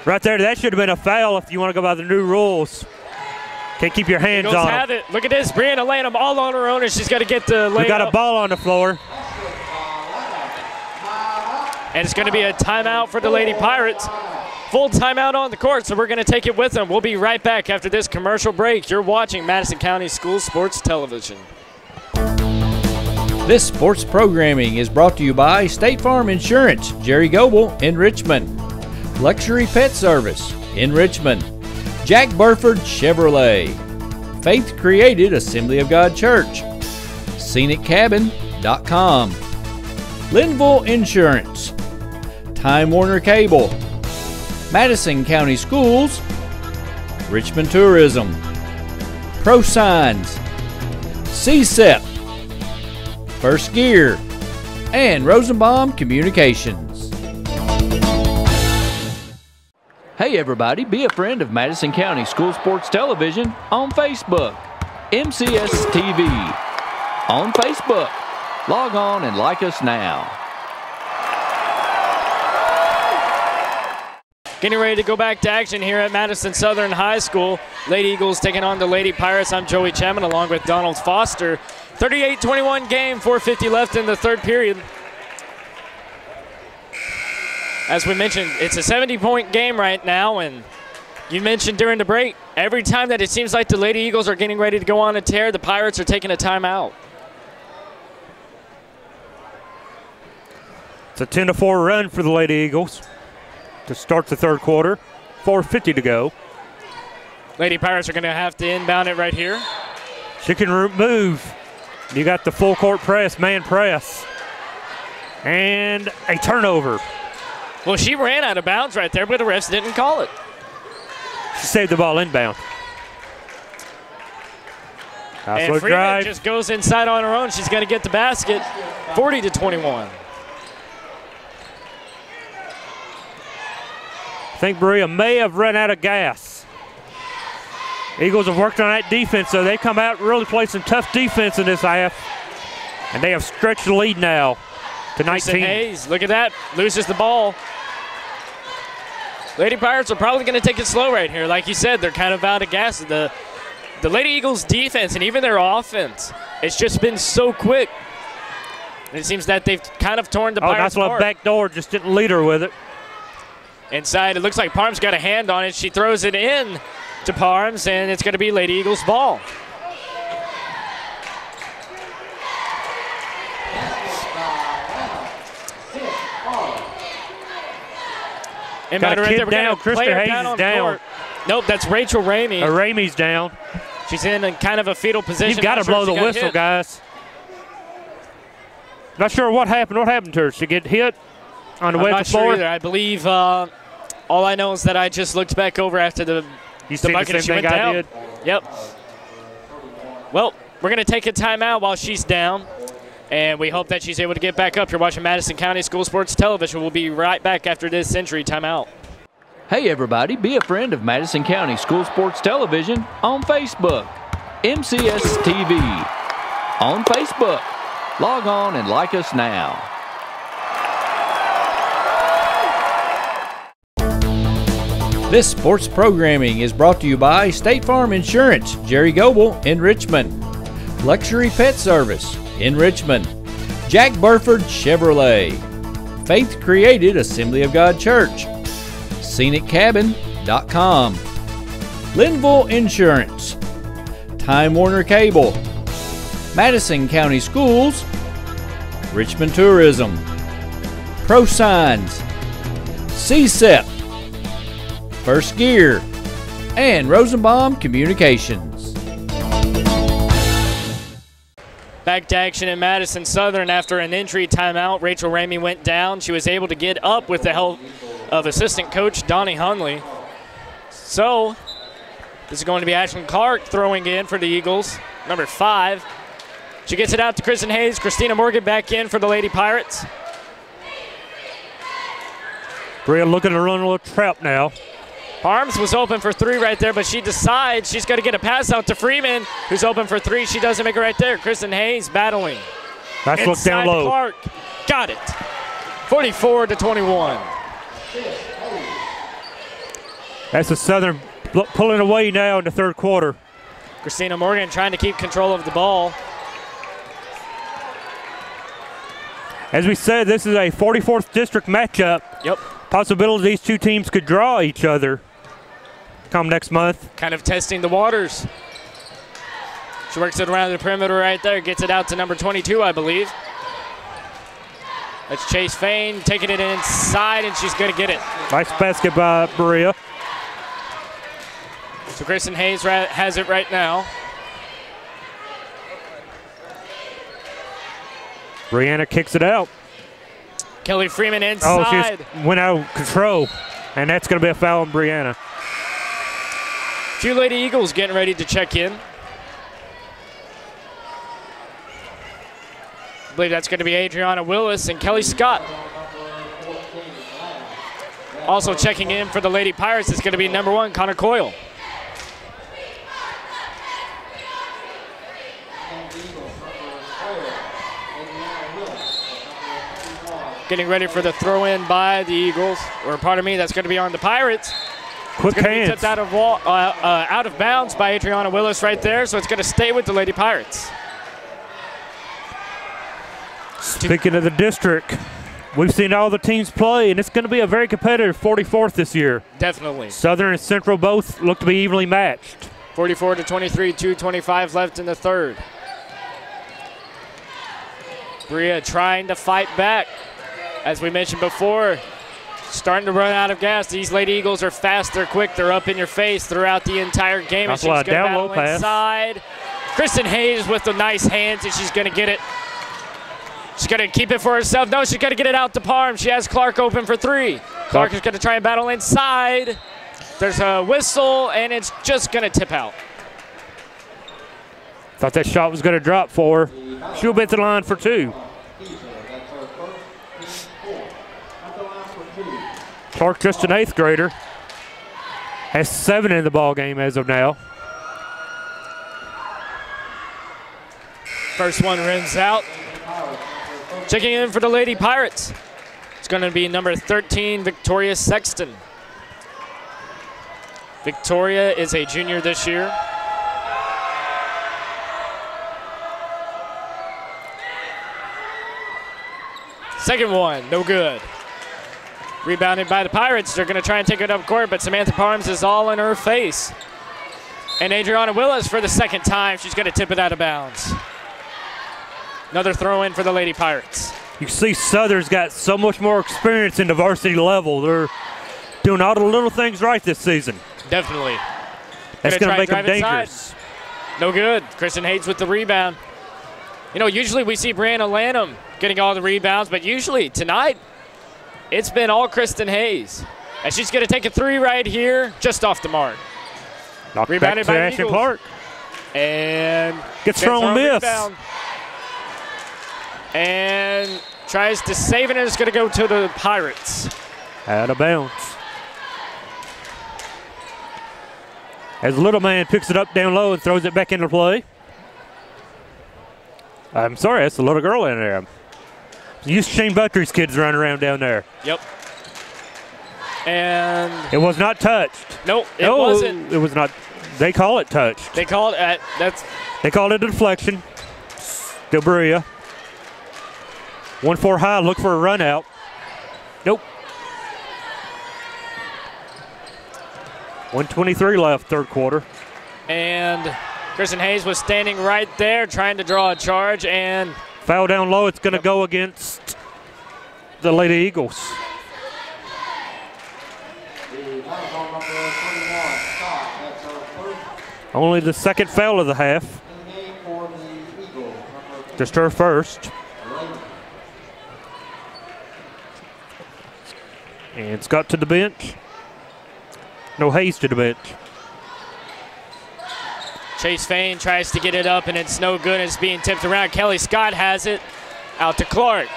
Right there, that should have been a foul if you want to go by the new rules. Can't keep your hands on have it. Look at this, Brianna Lanham all on her own, and she's got to get the layup. We got a ball on the floor. And it's going to be a timeout for the Lady Pirates. Full timeout on the court, so we're going to take it with them. We'll be right back after this commercial break. You're watching Madison County School Sports Television. This sports programming is brought to you by State Farm Insurance, Jerry Goble in Richmond, Luxury Pet Service in Richmond, Jack Burford Chevrolet, Faith Created Assembly of God Church, ScenicCabin.com, Linville Insurance, Time Warner Cable, Madison County Schools, Richmond Tourism, Pro Signs, CSEP, First Gear, and Rosenbaum Communications. Hey everybody, be a friend of Madison County School Sports Television on Facebook, MCS TV. On Facebook, log on and like us now. Getting ready to go back to action here at Madison Southern High School. Lady Eagles taking on the Lady Pirates. I'm Joey Chapman along with Donald Foster. 38-21 game, 4:50 left in the third period. As we mentioned, it's a 70-point game right now, and you mentioned during the break, every time that it seems like the Lady Eagles are getting ready to go on a tear, the Pirates are taking a timeout. It's a 10-4 run for the Lady Eagles to start the third quarter. 4:50 to go. Lady Pirates are going to have to inbound it right here. She can move. You got the full court press, man press. And a turnover. Well, she ran out of bounds right there, but the refs didn't call it. She saved the ball inbound. And Freeman just goes inside on her own. She's going to get the basket. 40-21. I think Berea may have run out of gas. Eagles have worked on that defense, so they come out and really play some tough defense in this half. And they have stretched the lead now to 19. Hayes, look at that, loses the ball. Lady Pirates are probably going to take it slow right here. Like you said, they're kind of out of gas. The Lady Eagles defense and even their offense, it's just been so quick. And it seems that they've kind of torn the Pirates apart. Nice little back door, just didn't lead her with it. Inside, it looks like Parms got a hand on it. She throws it in to Parms, and it's going to be Lady Eagles ball. And got a right kid there, down. Krista Hayes is down. Court. Nope, that's Rachel Ramey. Ramey's down. She's in a kind of a fetal position. You've got to blow the whistle, guys. Not sure what happened. What happened to her? She get hit on the way to the floor? I'm not sure either. I believe all I know is that I just looked back over after the bucket and she went down. Did? Yep. Well, we're going to take a timeout while she's down, and we hope that she's able to get back up. You're watching Madison County School Sports Television. We'll be right back after this century timeout. Hey everybody, be a friend of Madison County School Sports Television on Facebook, MCS TV. On Facebook, log on and like us now. This sports programming is brought to you by State Farm Insurance, Jerry Goble in Richmond, Luxury Pet Service in Richmond, Jack Burford Chevrolet, Faith Created Assembly of God Church, ScenicCabin.com, Linville Insurance, Time Warner Cable, Madison County Schools, Richmond Tourism, Pro Signs, CSEP, First Gear, and Rosenbaum Communications. Back to action in Madison Southern after an injury timeout. Rachel Ramey went down. She was able to get up with the help of assistant coach Donnie Hunley. So this is going to be Ashlyn Clark throwing in for the Eagles, number 5. She gets it out to Kristen Hayes. Christina Morgan back in for the Lady Pirates. Berea looking to run a little trap now. Parms was open for 3 right there, but she decides she's going to get a pass out to Freeman, who's open for 3. She doesn't make it right there. Kristen Hayes battling. Nice look down low. Clark got it. 44-21. That's the Southern pulling away now in the third quarter. Christina Morgan trying to keep control of the ball. As we said, this is a 44th district matchup. Yep. Possibility these two teams could draw each other come next month. Kind of testing the waters. She works it around the perimeter right there. Gets it out to number 22, I believe. That's Chase Fain taking it inside, and she's going to get it. Nice basket by Berea. So Kristen Hayes has it right now. Brianna kicks it out. Kelly Freeman inside. Oh, she went out of control, and that's going to be a foul on Brianna. Few Lady Eagles getting ready to check in. I believe that's going to be Adriana Willis and Kelly Scott. Also checking in for the Lady Pirates is going to be number 1, Connor Coyle. Getting ready for the throw-in by the Eagles, or pardon me, that's going to be on the Pirates. Quick hands. Tipped out of bounds by Adriana Willis right there, so it's going to stay with the Lady Pirates. Speaking of the district, we've seen all the teams play, and it's going to be a very competitive 44th this year. Definitely. Southern and Central both look to be evenly matched. 44-23, 2:25 left in the third. Berea trying to fight back. As we mentioned before, starting to run out of gas. These Lady Eagles are fast, they're quick, they're up in your face throughout the entire game. And she's going to battle inside. Kristen Hayes with the nice hands, and she's going to get it. She's going to keep it for herself. No, she's going to get it out to Parm. She has Clark open for 3. Clark is going to try and battle inside. There's a whistle, and it's just going to tip out. Thought that shot was going to drop for her. She'll be at the line for 2. Clark, just an 8th grader, has 7 in the ball game as of now. First one rims out. Checking in for the Lady Pirates. It's going to be number 13, Victoria Sexton. Victoria is a junior this year. Second one, no good. Rebounded by the Pirates. They're going to try and take it up court, but Samantha Parms is all in her face. And Adriana Willis for the second time. She's going to tip it out of bounds. Another throw in for the Lady Pirates. You see Southern's got so much more experience in the varsity level. They're doing all the little things right this season. Definitely. That's going to make them dangerous. No good. Kristen Hayes with the rebound. You know, usually we see Brianna Lanham getting all the rebounds, but usually tonight it's been all Kristen Hayes. And she's going to take a 3 right here, just off the mark. Knocked rebounded by Ashlyn Clark. And gets thrown miss. Rebound. And tries to save it, and it's going to go to the Pirates. Out of bounds. As the little man picks it up down low and throws it back into play. I'm sorry, that's the little girl in there. Used Shane Buttrey's kids running around down there. Yep. And it was not touched. Nope, it wasn't. It was not. They call it touched. They called it. They called it a deflection. Still Berea. 1-4 high. Look for a run out. Nope. 1:23 left, third quarter. And Kristen Hayes was standing right there trying to draw a charge, and Foul down low. It's going to go against the Lady Eagles. Only the second foul of the half. Just her first. And Scott to the bench. No, Hayes to the bench. Chase Fain tries to get it up, and it's no good. It's being tipped around. Kelly Scott has it. Out to Clark.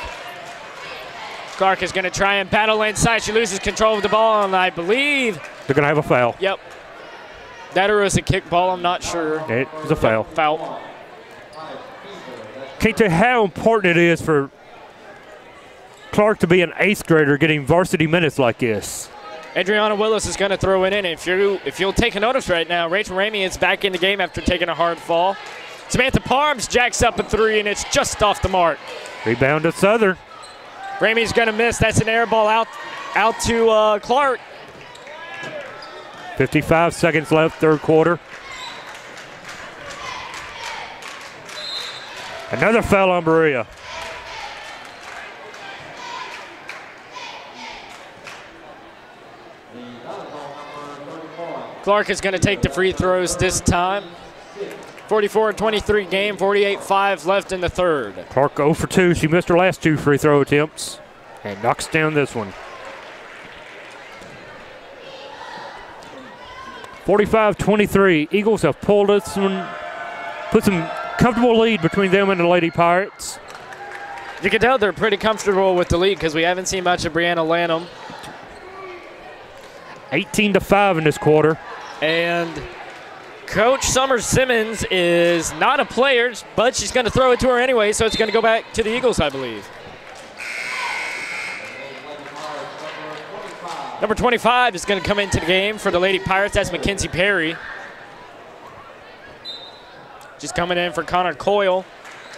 Clark is going to try and battle inside. She loses control of the ball, and I believe they're going to have a foul. Yep. That or was a kick ball, I'm not sure. It was a foul. Foul. Can't tell you how important it is for Clark to be an 8th grader getting varsity minutes like this. Adriana Willis is going to throw it in. If you'll take a notice right now, Rachel Ramey is back in the game after taking a hard fall. Samantha Parms jacks up a 3, and it's just off the mark. Rebound to Southern. Ramey's going to miss. That's an air ball out to Clark. 55 seconds left, third quarter. Another foul on Berea. Clark is going to take the free throws this time. 44-23 game, 48-5 left in the third. Clark 0 for 2. She missed her last 2 free throw attempts and knocks down this one. 45-23. Eagles have pulled this one, put some comfortable lead between them and the Lady Pirates. You can tell they're pretty comfortable with the lead because we haven't seen much of Brianna Lanham. 18-5 in this quarter. And Coach Summer Simmons is not a player, but she's going to throw it to her anyway, so it's going to go back to the Eagles, I believe. Number 25 is going to come into the game for the Lady Pirates. That's Mackenzie Perry. She's coming in for Connor Coyle.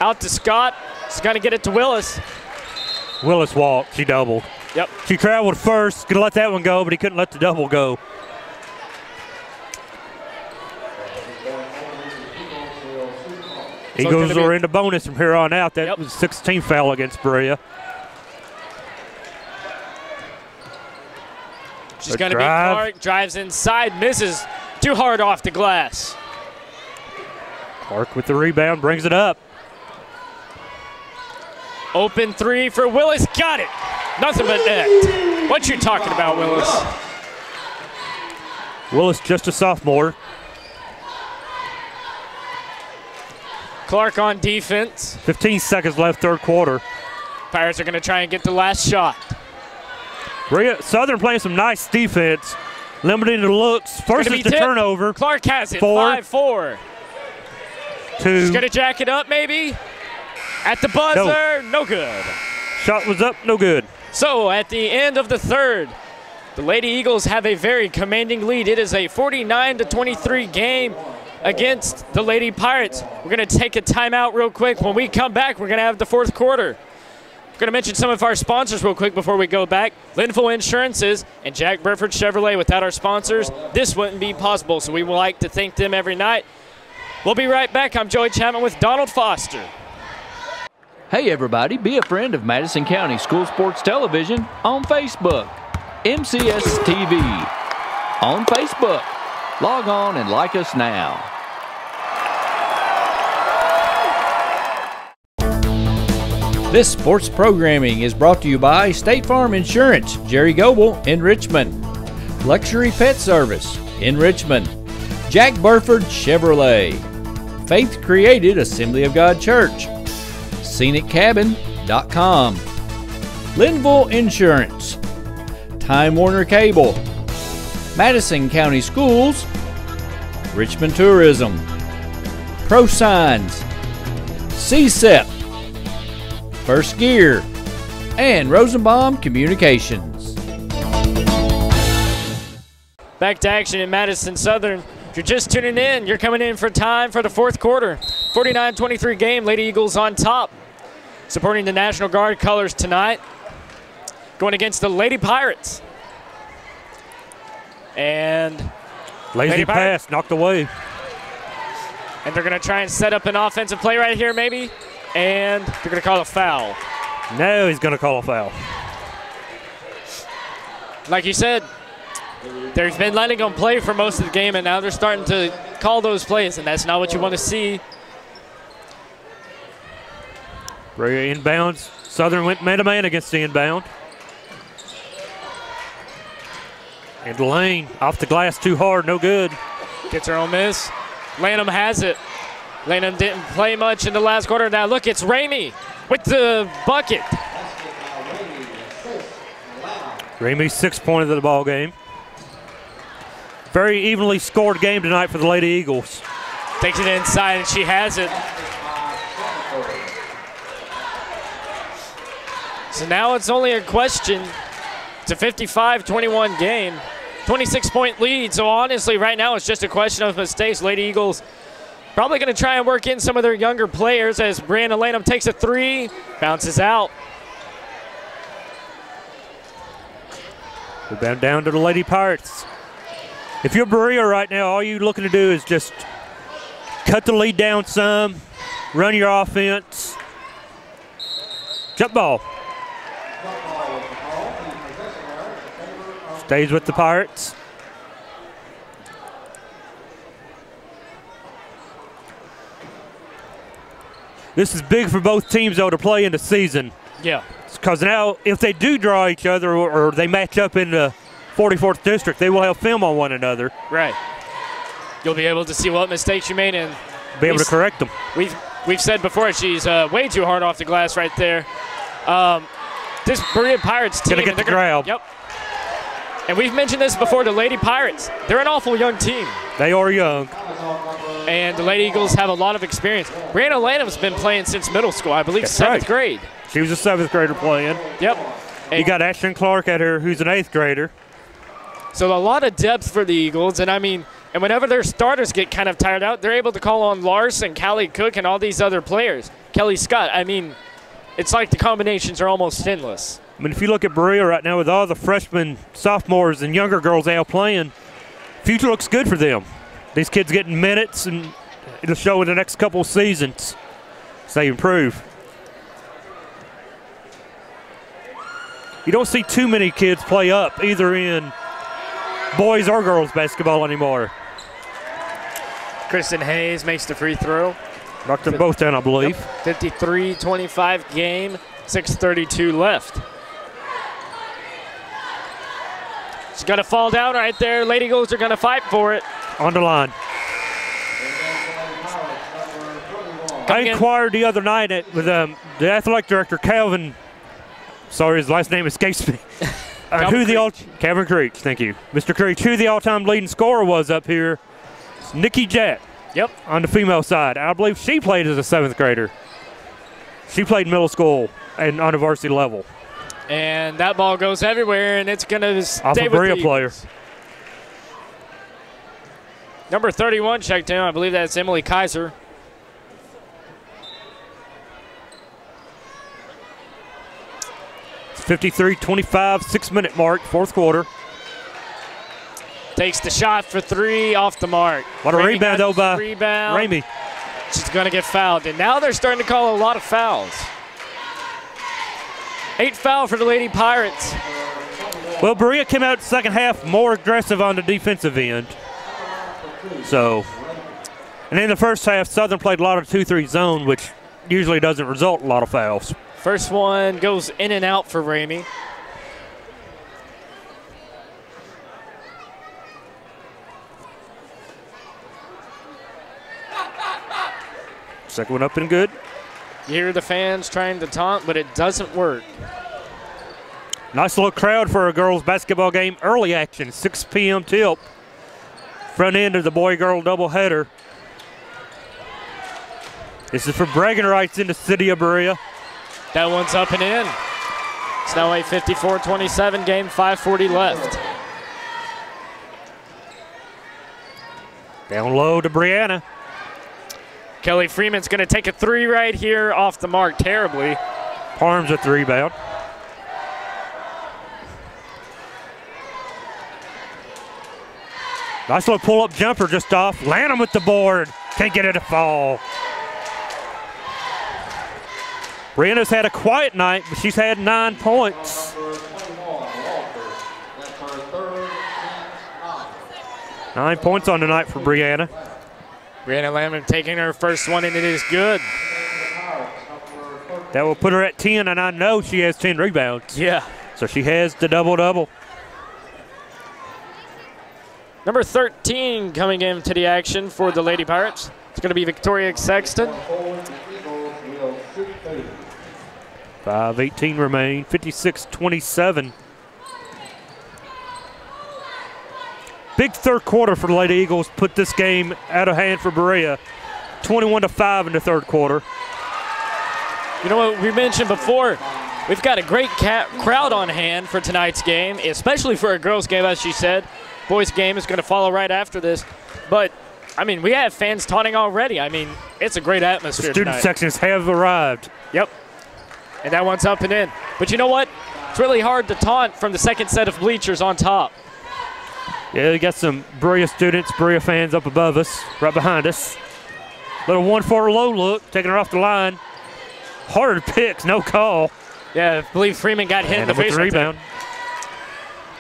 Out to Scott. She's going to get it to Willis. Willis walked. She doubled. Yep. She traveled first. Going to let that one go, but he couldn't let the double go. So Eagles are in the bonus from here on out. That was 16th foul against Berea. She's going to be Clark. Drives inside, misses. Too hard off the glass. Clark with the rebound, brings it up. Open 3 for Willis. Got it. Nothing but net. What you talking about, Willis? Willis just a sophomore. Clark on defense. 15 seconds left, third quarter. Pirates are going to try and get the last shot. Southern playing some nice defense, limiting the looks. First is the turnover. Clark has it. 5-4. 2. She's going to jack it up, maybe. At the buzzer, no good. Shot was up, no good. So at the end of the third, the Lady Eagles have a very commanding lead. It is a 49-23 game against the Lady Pirates. We're going to take a timeout real quick. When we come back, we're going to have the fourth quarter. We're going to mention some of our sponsors real quick before we go back. Linville Insurances and Jack Burford Chevrolet. Without our sponsors, this wouldn't be possible, so we would like to thank them every night. We'll be right back. I'm Joey Chapman with Donald Foster. Hey everybody, be a friend of Madison County School Sports Television on Facebook. MCS TV on Facebook. Log on and like us now. This sports programming is brought to you by State Farm Insurance, Jerry Goble in Richmond. Luxury Pet Service in Richmond. Jack Burford Chevrolet. Faith Created Assembly of God Church. ScenicCabin.com. Linville Insurance. Time Warner Cable. Madison County Schools. Richmond Tourism. Pro Signs. CSEP. First Gear. And Rosenbaum Communications. Back to action in Madison Southern. If you're just tuning in, you're coming in for time for the fourth quarter. 49-23 game, Lady Eagles on top. Supporting the National Guard colors tonight. Going against the Lady Pirates. And lazy pass, knocked away. And they're going to try and set up an offensive play right here, maybe. and they're going to call a foul. No, he's going to call a foul. Like you said, they've been letting them play for most of the game, and now they're starting to call those plays, and that's not what you want to see. Berea inbounds. Southern went man-to-man against the inbound. And Lane off the glass too hard, no good. Gets her own miss. Lanham has it. Lanham didn't play much in the last quarter. Now look, it's Ramey with the bucket. Ramey's 6th point of the ball game. Very evenly scored game tonight for the Lady Eagles. Takes it inside, and she has it. So now it's only a question. It's a 55-21 game. 26-point lead, so honestly right now it's just a question of mistakes. Lady Eagles probably going to try and work in some of their younger players as Brianna Lanham takes a 3, bounces out. We're down to the Lady Pirates. If you're Berea right now, all you're looking to do is just cut the lead down some, run your offense. Jump ball. Stays with the Pirates. This is big for both teams, though, to play in the season. Yeah. Because now, if they do draw each other or they match up in the 44th district, they will have film on one another. Right. You'll be able to see what mistakes you made and be able to correct them. We've said before she's way too hard off the glass right there. This Berea Pirates team. Gonna get the grab. Yep. And we've mentioned this before, the Lady Pirates, they're an awful young team. They are young. And the Lady Eagles have a lot of experience. Brianna Lanham's been playing since middle school, I believe. That's 7th grade. She was a 7th grader playing. Yep. And you got Ashton Clark at her, who's an 8th grader. So a lot of depth for the Eagles, and I mean, and whenever their starters get kind of tired out, they're able to call on Larson, Callie Cook, and all these other players. Kelly Scott, I mean, it's like the combinations are almost endless. I mean, if you look at Berea right now with all the freshmen, sophomores, and younger girls out playing, future looks good for them. These kids getting minutes, and it'll show in the next couple of seasons as they improve. You don't see too many kids play up, either in boys or girls basketball anymore. Kristen Hayes makes the free throw. Knocked them both down, I believe. Yep. 53-25 game, 6:32 left. She's going to fall down right there. Lady Eagles are going to fight for it. On the line. I inquired the other night with the athletic director, Calvin. Sorry, his last name escapes me. Calvin Creech, thank you. Mr. Creech, who the all-time leading scorer was up here. It's Nikki Jack. Yep. On the female side. I believe she played as a 7th grader. She played middle school and on the varsity level. And that ball goes everywhere, and it's going to stay off a with Berea the player. Number 31 checked in. I believe that's Emily Kaiser. It's 53-25, 6-minute mark, 4th quarter. Takes the shot for 3 off the mark. What a rebound, though, by Ramey. She's going to get fouled. And now they're starting to call a lot of fouls. 8 foul for the Lady Pirates. Well, Berea came out second half more aggressive on the defensive end. So, and in the first half, Southern played a lot of 2-3 zone, which usually doesn't result in a lot of fouls. First one goes in and out for Ramey. Second one up and good. You hear the fans trying to taunt, but it doesn't work. Nice little crowd for a girls' basketball game. Early action, 6 p.m. tip. Front end of the boy-girl doubleheader. This is for bragging rights in the city of Berea. That one's up and in. It's now a 54-27 game, 5:40 left. Down low to Brianna. Kelly Freeman's going to take a 3 right here off the mark terribly. Parms with the rebound. Nice little pull-up jumper just off. Lanham with the board. Can't get it to fall. Brianna's had a quiet night, but she's had 9 points. 9 points on the night for Brianna. Brianna Lamb taking her first one, and it is good. That will put her at 10, and I know she has 10 rebounds. Yeah. So she has the double-double. Number 13 coming into the action for the Lady Pirates. It's going to be Victoria Sexton. 5:18 remain, 56-27. Big third quarter for the Lady Eagles. Put this game out of hand for Berea. 21-5 in the third quarter. You know what we mentioned before? We've got a great crowd on hand for tonight's game, especially for a girls' game, as she said. Boys' game is going to follow right after this. But, I mean, we have fans taunting already. I mean, it's a great atmosphere The student tonight. sections have arrived. Yep. And that one's up and in. But you know what? It's really hard to taunt from the second set of bleachers on top. Yeah, we got some Berea students, Berea fans up above us, right behind us. Little 1-4 low look, taking her off the line. Hard picks, no call. Yeah, I believe Freeman got hit in the face. Rebound.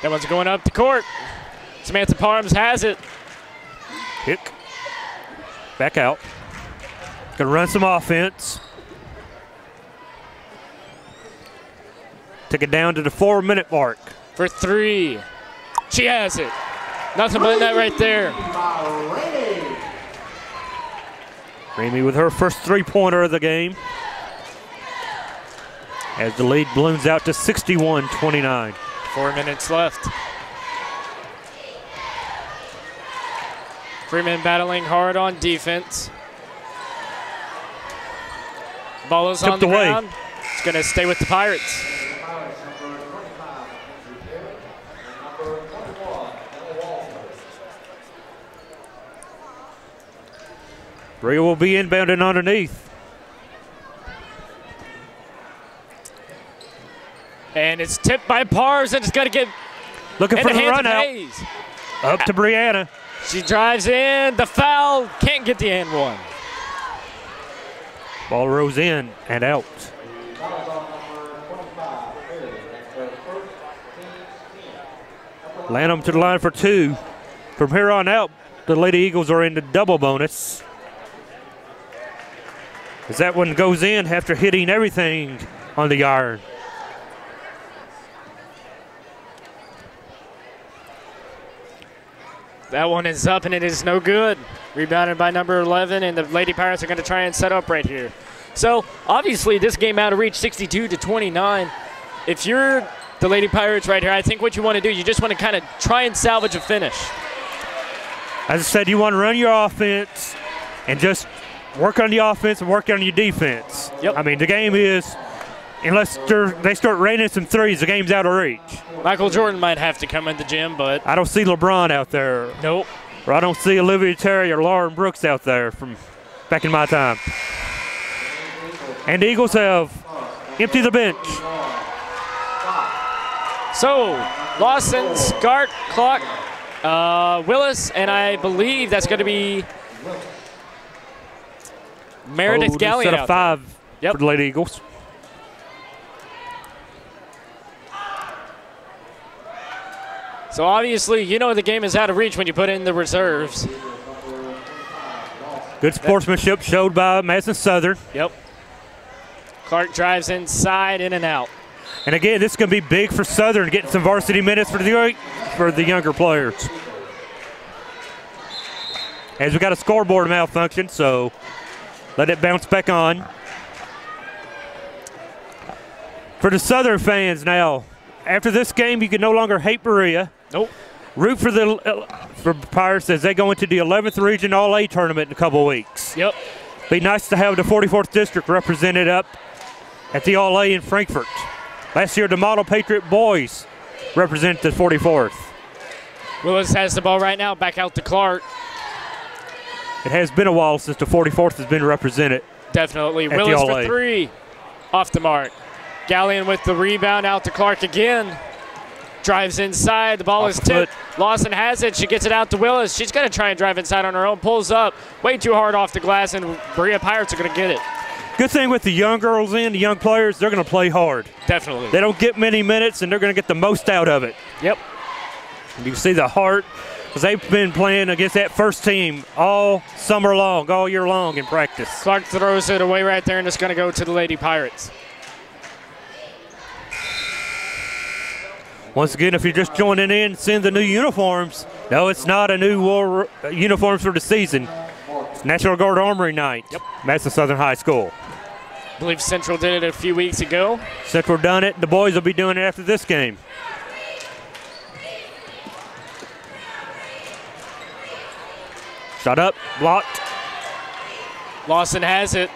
That one's going up the court. Samantha Parms has it. Pick. Back out. Gonna run some offense. Take it down to the 4-minute mark. For 3. She has it. Nothing but net right there. Ramey with her first 3-pointer of the game. As the lead balloons out to 61-29. 4 minutes left. Freeman battling hard on defense. Ball is on the ground. It's going to stay with the Pirates. Berea will be inbounding underneath. And it's tipped by Pars, and it's going to get looking for the run out. Hayes. Up to Brianna. She drives in. The foul. Can't get the and one. Ball rose in and out. Lanham to the line for 2. From here on out, the Lady Eagles are in the double bonus. As that one goes in after hitting everything on the iron. That one is up, and it is no good. Rebounded by number 11, and the Lady Pirates are going to try and set up right here. So, obviously, this game out of reach, 62-29. If you're the Lady Pirates right here, I think what you want to do, you just want to kind of try and salvage a finish. As I said, you want to run your offense and just work on the offense and work on your defense. Yep. I mean, the game is, unless they start raining some threes, the game's out of reach. Michael Jordan might have to come in the gym, but I don't see LeBron out there. Nope. Or I don't see Olivia Terry or Lauren Brooks out there from back in my time. And the Eagles have emptied the bench. So, Lawson, Scart, Clark, Willis, and I believe that's going to be Meredith Gallion set out of 5 Yep. for the Lady Eagles. So obviously, you know the game is out of reach when you put in the reserves. Good sportsmanship showed by Madison Southern. Yep. Clark drives inside, in and out. And again, this is going to be big for Southern, getting some varsity minutes for the younger players. As we got a scoreboard malfunction, so let it bounce back on. For the Southern fans now, after this game, you can no longer hate Berea. Nope. Root for Pirates as they go into the 11th Region All-A tournament in a couple weeks. Yep. Be nice to have the 44th District represented up at the All-A in Frankfort. Last year, the Model Patriot boys represented the 44th. Willis has the ball right now, back out to Clark. It has been a while since the 44th has been represented. Definitely. Willis for 3, off the mark. Gallion with the rebound, out to Clark again. Drives inside, the ball is tipped. Lawson has it, she gets it out to Willis. She's going to try and drive inside on her own, pulls up, way too hard off the glass, and Berea Pirates are going to get it. Good thing with the young girls the young players, they're going to play hard. Definitely. They don't get many minutes, and they're going to get the most out of it. Yep. You can see the heart, because they've been playing against that first team all summer long, all year long in practice. Clark throws it away right there, and it's going to go to the Lady Pirates. Once again, if you're just joining in, seeing the new uniforms, no, it's not a new war uniforms for the season. It's National Guard Armory Night. Yep. Madison Southern High School. I believe Central did it a few weeks ago. Central done it. The boys will be doing it after this game. Shot up, blocked. Lawson has it.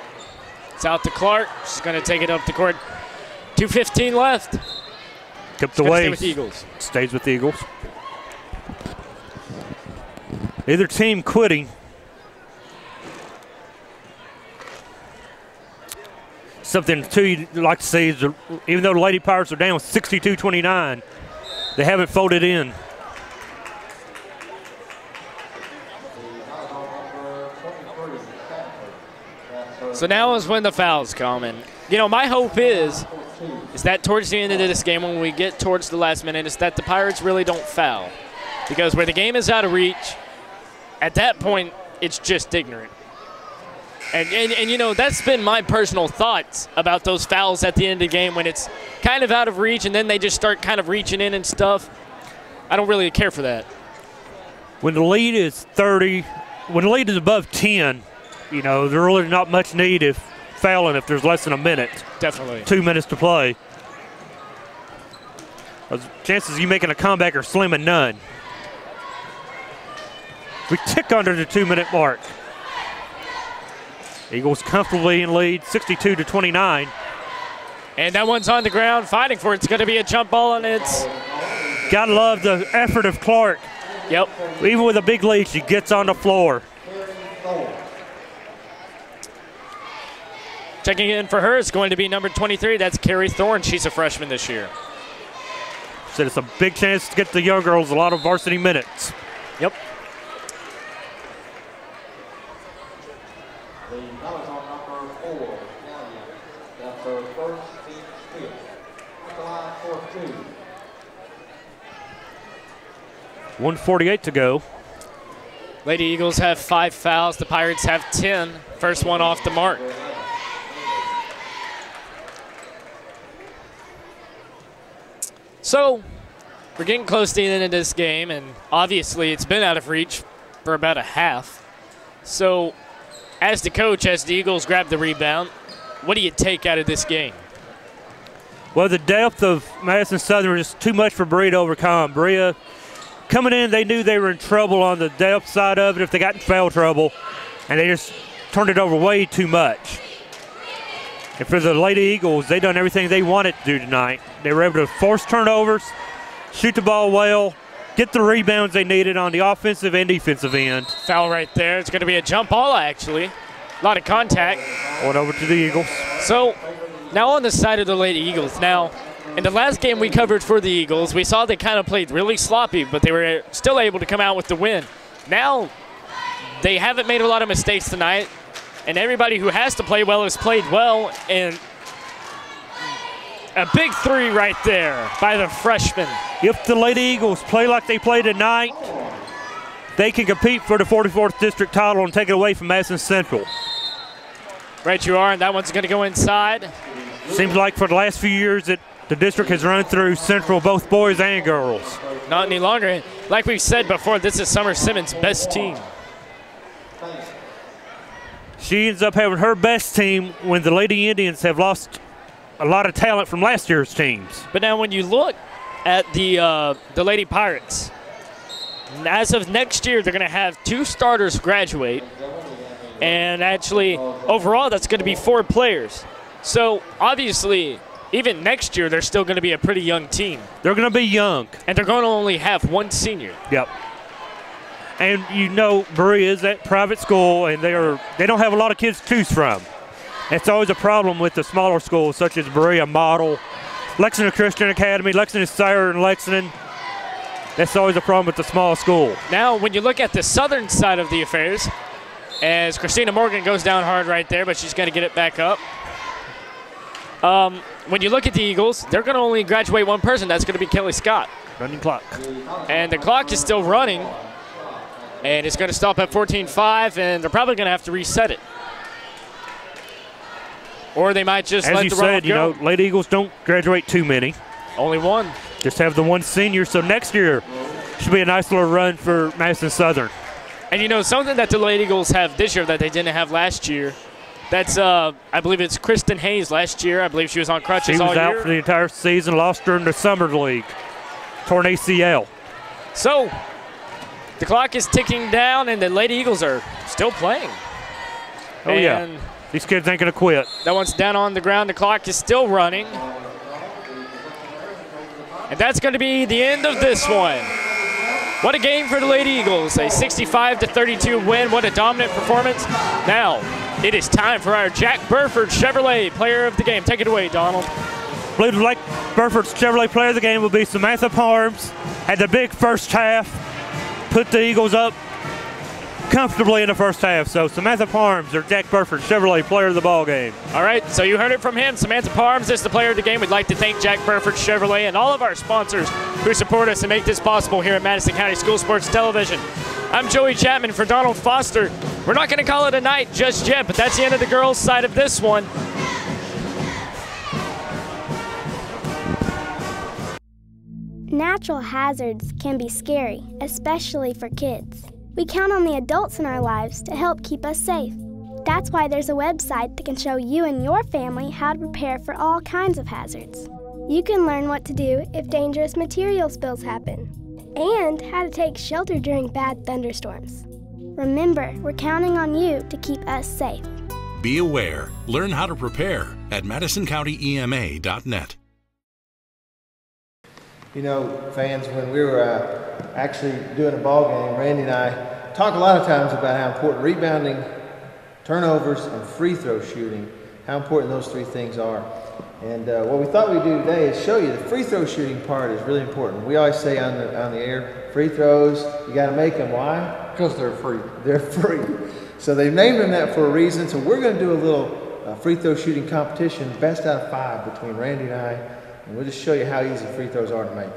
It's out to Clark. She's going to take it up the court. 2:15 left. Kept away. Stay with the Eagles. Stays with the Eagles. Either team quitting. Something, too, you'd like to see is, even though the Lady Pirates are down 62-29, they haven't folded in. So now is when the fouls come. And, you know, my hope is that towards the end of this game, when we get towards the last minute, is that the Pirates really don't foul. Because where the game is out of reach, at that point, it's just ignorant. And you know, that's been my personal thoughts about those fouls at the end of the game when it's kind of out of reach and then they just start kind of reaching in and stuff. I don't really care for that. When the lead is 30, when the lead is above 10, you know, there's really not much need of fouling if there's less than a minute. Definitely. 2 minutes to play. Those chances of you making a comeback are slim and none. We tick under the 2-minute mark. Eagles comfortably in lead, 62-29. And that one's on the ground, fighting for it. It's going to be a jump ball, and it's... Gotta love the effort of Clark. Yep. Even with a big lead, she gets on the floor. Checking in for her is going to be number 23. That's Carrie Thorne. She's a freshman this year. Said it's a big chance to get the young girls a lot of varsity minutes. Yep. The numbers on number 4, that's her first team steal. At the line for 2. 1:48 to go. Lady Eagles have 5 fouls. The Pirates have 10. First one off the mark. So, we're getting close to the end of this game, and obviously it's been out of reach for about a half. So, as the coach, as the Eagles grab the rebound, what do you take out of this game? Well, the depth of Madison Southern is too much for Berea to overcome. Berea coming in, they knew they were in trouble on the depth side of it if they got in foul trouble, and they just turned it over way too much. And for the Lady Eagles, they done everything they wanted to do tonight. They were able to force turnovers, shoot the ball well, get the rebounds they needed on the offensive and defensive end. Foul right there. It's going to be a jump ball, actually. A lot of contact. Going over to the Eagles. So, now on the side of the Lady Eagles. Now, in the last game we covered for the Eagles, we saw they kind of played really sloppy, but they were still able to come out with the win. Now, they haven't made a lot of mistakes tonight, and everybody who has to play well has played well, and a big 3 right there by the freshman. If the Lady Eagles play like they played tonight, they can compete for the 44th district title and take it away from Madison Central. Right you are, and that one's going to go inside. Seems like for the last few years that the district has run through Central, both boys and girls. Not any longer. Like we've said before, this is Summer Simmons' best team. She ends up having her best team when the Lady Indians have lost a lot of talent from last year's teams. But now when you look at the Lady Pirates, as of next year, they're going to have 2 starters graduate. And actually, overall, that's going to be 4 players. So, obviously, even next year, they're still going to be a pretty young team. They're going to be young. And they're going to only have 1 senior. Yep. And you know, Berea is at private school, and they don't have a lot of kids to choose from. It's always a problem with the smaller schools, such as Berea Model, Lexington Christian Academy, Lexington Sayre, and Lexington. That's always a problem with the small school. Now, when you look at the southern side of the affairs, as Christina Morgan goes down hard right there, but she's going to get it back up. When you look at the Eagles, they're going to only graduate one person. That's going to be Kelly Scott. Running clock. And the clock is still running, and it's going to stop at 14:05, and they're probably going to have to reset it. Or they might just let the runoff go. As you said, Lady Eagles don't graduate too many. Only one. Just have the one senior, so next year should be a nice little run for Madison Southern. And something that the Lady Eagles have this year that they didn't have last year, that's, I believe it's Kristen Hayes last year. I believe she was on crutches all year. She was out for the entire season, lost her in the summer league, torn ACL. So the clock is ticking down, and the Lady Eagles are still playing. Oh, yeah. These kids ain't going to quit. That one's down on the ground. The clock is still running. And that's going to be the end of this one. What a game for the Lady Eagles. A 65-32 win. What a dominant performance. Now, it is time for our Jack Burford Chevrolet Player of the Game. Take it away, Donald. I believe Lake Burford's Chevrolet Player of the Game will be Samantha Parms. Had the big first half. Put the Eagles up comfortably in the first half. So Samantha Parms or Jack Burford Chevrolet Player of the Ball Game. All right, so you heard it from him. Samantha Parms is the Player of the Game. We'd like to thank Jack Burford Chevrolet and all of our sponsors who support us and make this possible here at Madison County School Sports Television. I'm Joey Chapman for Donald Foster. We're not going to call it a night just yet, but that's the end of the girls' side of this one. Natural hazards can be scary, especially for kids. We count on the adults in our lives to help keep us safe. That's why there's a website that can show you and your family how to prepare for all kinds of hazards. You can learn what to do if dangerous material spills happen, and how to take shelter during bad thunderstorms. Remember, we're counting on you to keep us safe. Be aware. Learn how to prepare at MadisonCountyEMA.net. Fans, when we were actually doing a ball game, Randy and I talk a lot of times about how important rebounding, turnovers, and free throw shooting, how important those three things are. And what we thought we'd do today is show you the free throw shooting part is really important. We always say on the air, free throws, you got to make them. Why? Because they're free. They're free. So they've named them that for a reason. So we're going to do a little free throw shooting competition, best out of 5 between Randy and I. And we'll just show you how easy free throws are to make.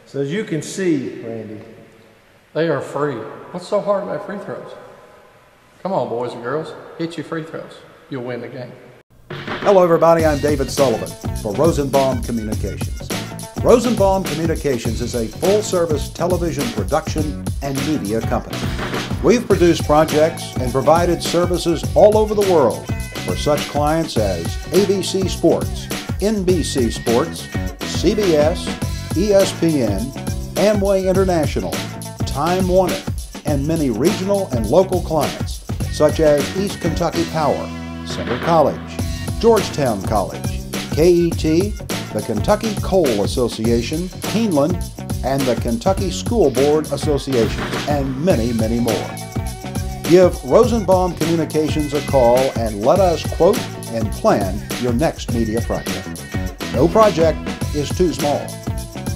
So as you can see, Randy, they are free. What's so hard about free throws? Come on, boys and girls, hit your free throws. You'll win the game. Hello, everybody. I'm David Sullivan for Rosenbaum Communications. Rosenbaum Communications is a full-service television production and media company. We've produced projects and provided services all over the world for such clients as ABC Sports, NBC Sports, CBS, ESPN, Amway International, Time Warner, and many regional and local clients such as East Kentucky Power, Center College, Georgetown College, KET, the Kentucky Coal Association, Keeneland, and the Kentucky School Board Association, and many, many more. Give Rosenbaum Communications a call and let us quote and plan your next media project. No project is too small.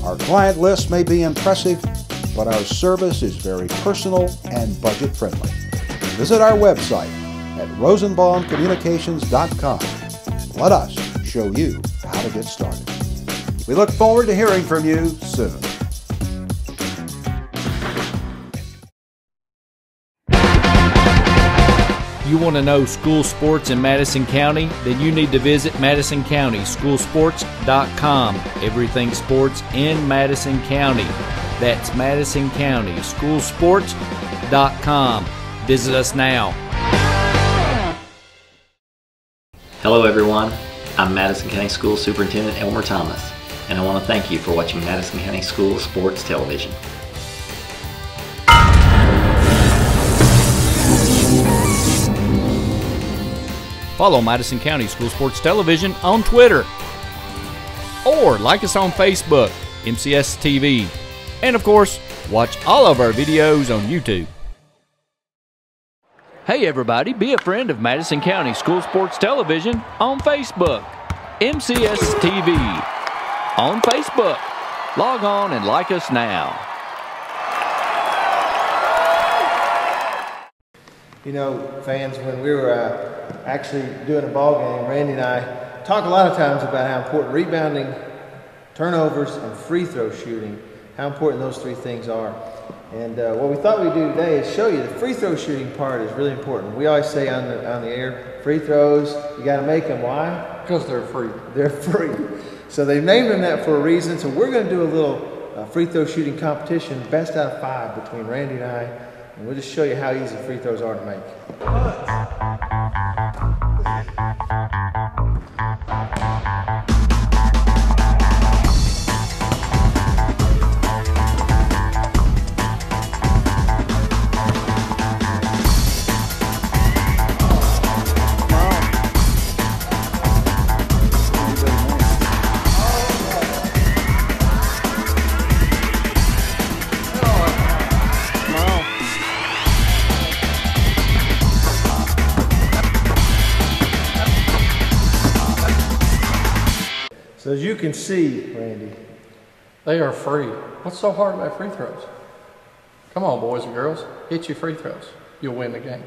Our client list may be impressive, but our service is very personal and budget friendly. Visit our website at rosenbaumcommunications.com. Let us show you how to get started. We look forward to hearing from you soon. You want to know school sports in Madison County? Then you need to visit MadisonCountySchoolSports.com. Everything sports in Madison County. That's MadisonCountySchoolSports.com. Visit us now. Hello everyone, I'm Madison County School Superintendent Elmer Thomas, and I want to thank you for watching Madison County School Sports Television. Follow Madison County School Sports Television on Twitter. Or like us on Facebook, MCS TV. And of course, watch all of our videos on YouTube. Hey everybody, be a friend of Madison County School Sports Television on Facebook, MCS TV. On Facebook. Log on and like us now. You know, fans, when we were actually doing a ball game, Randy and I talk a lot of times about how important rebounding, turnovers, and free throw shooting, how important those three things are. And what we thought we'd do today is show you the free throw shooting part is really important. We always say on the air, free throws, you got to make them. Why? Because they're free. They're free. So they've named them that for a reason. So we're going to do a little free throw shooting competition, best out of 5 between Randy and I. And we'll just show you how easy free throws are to make. So as you can see, Randy, they are free. What's so hard about free throws? Come on, boys and girls, hit your free throws. You'll win the game.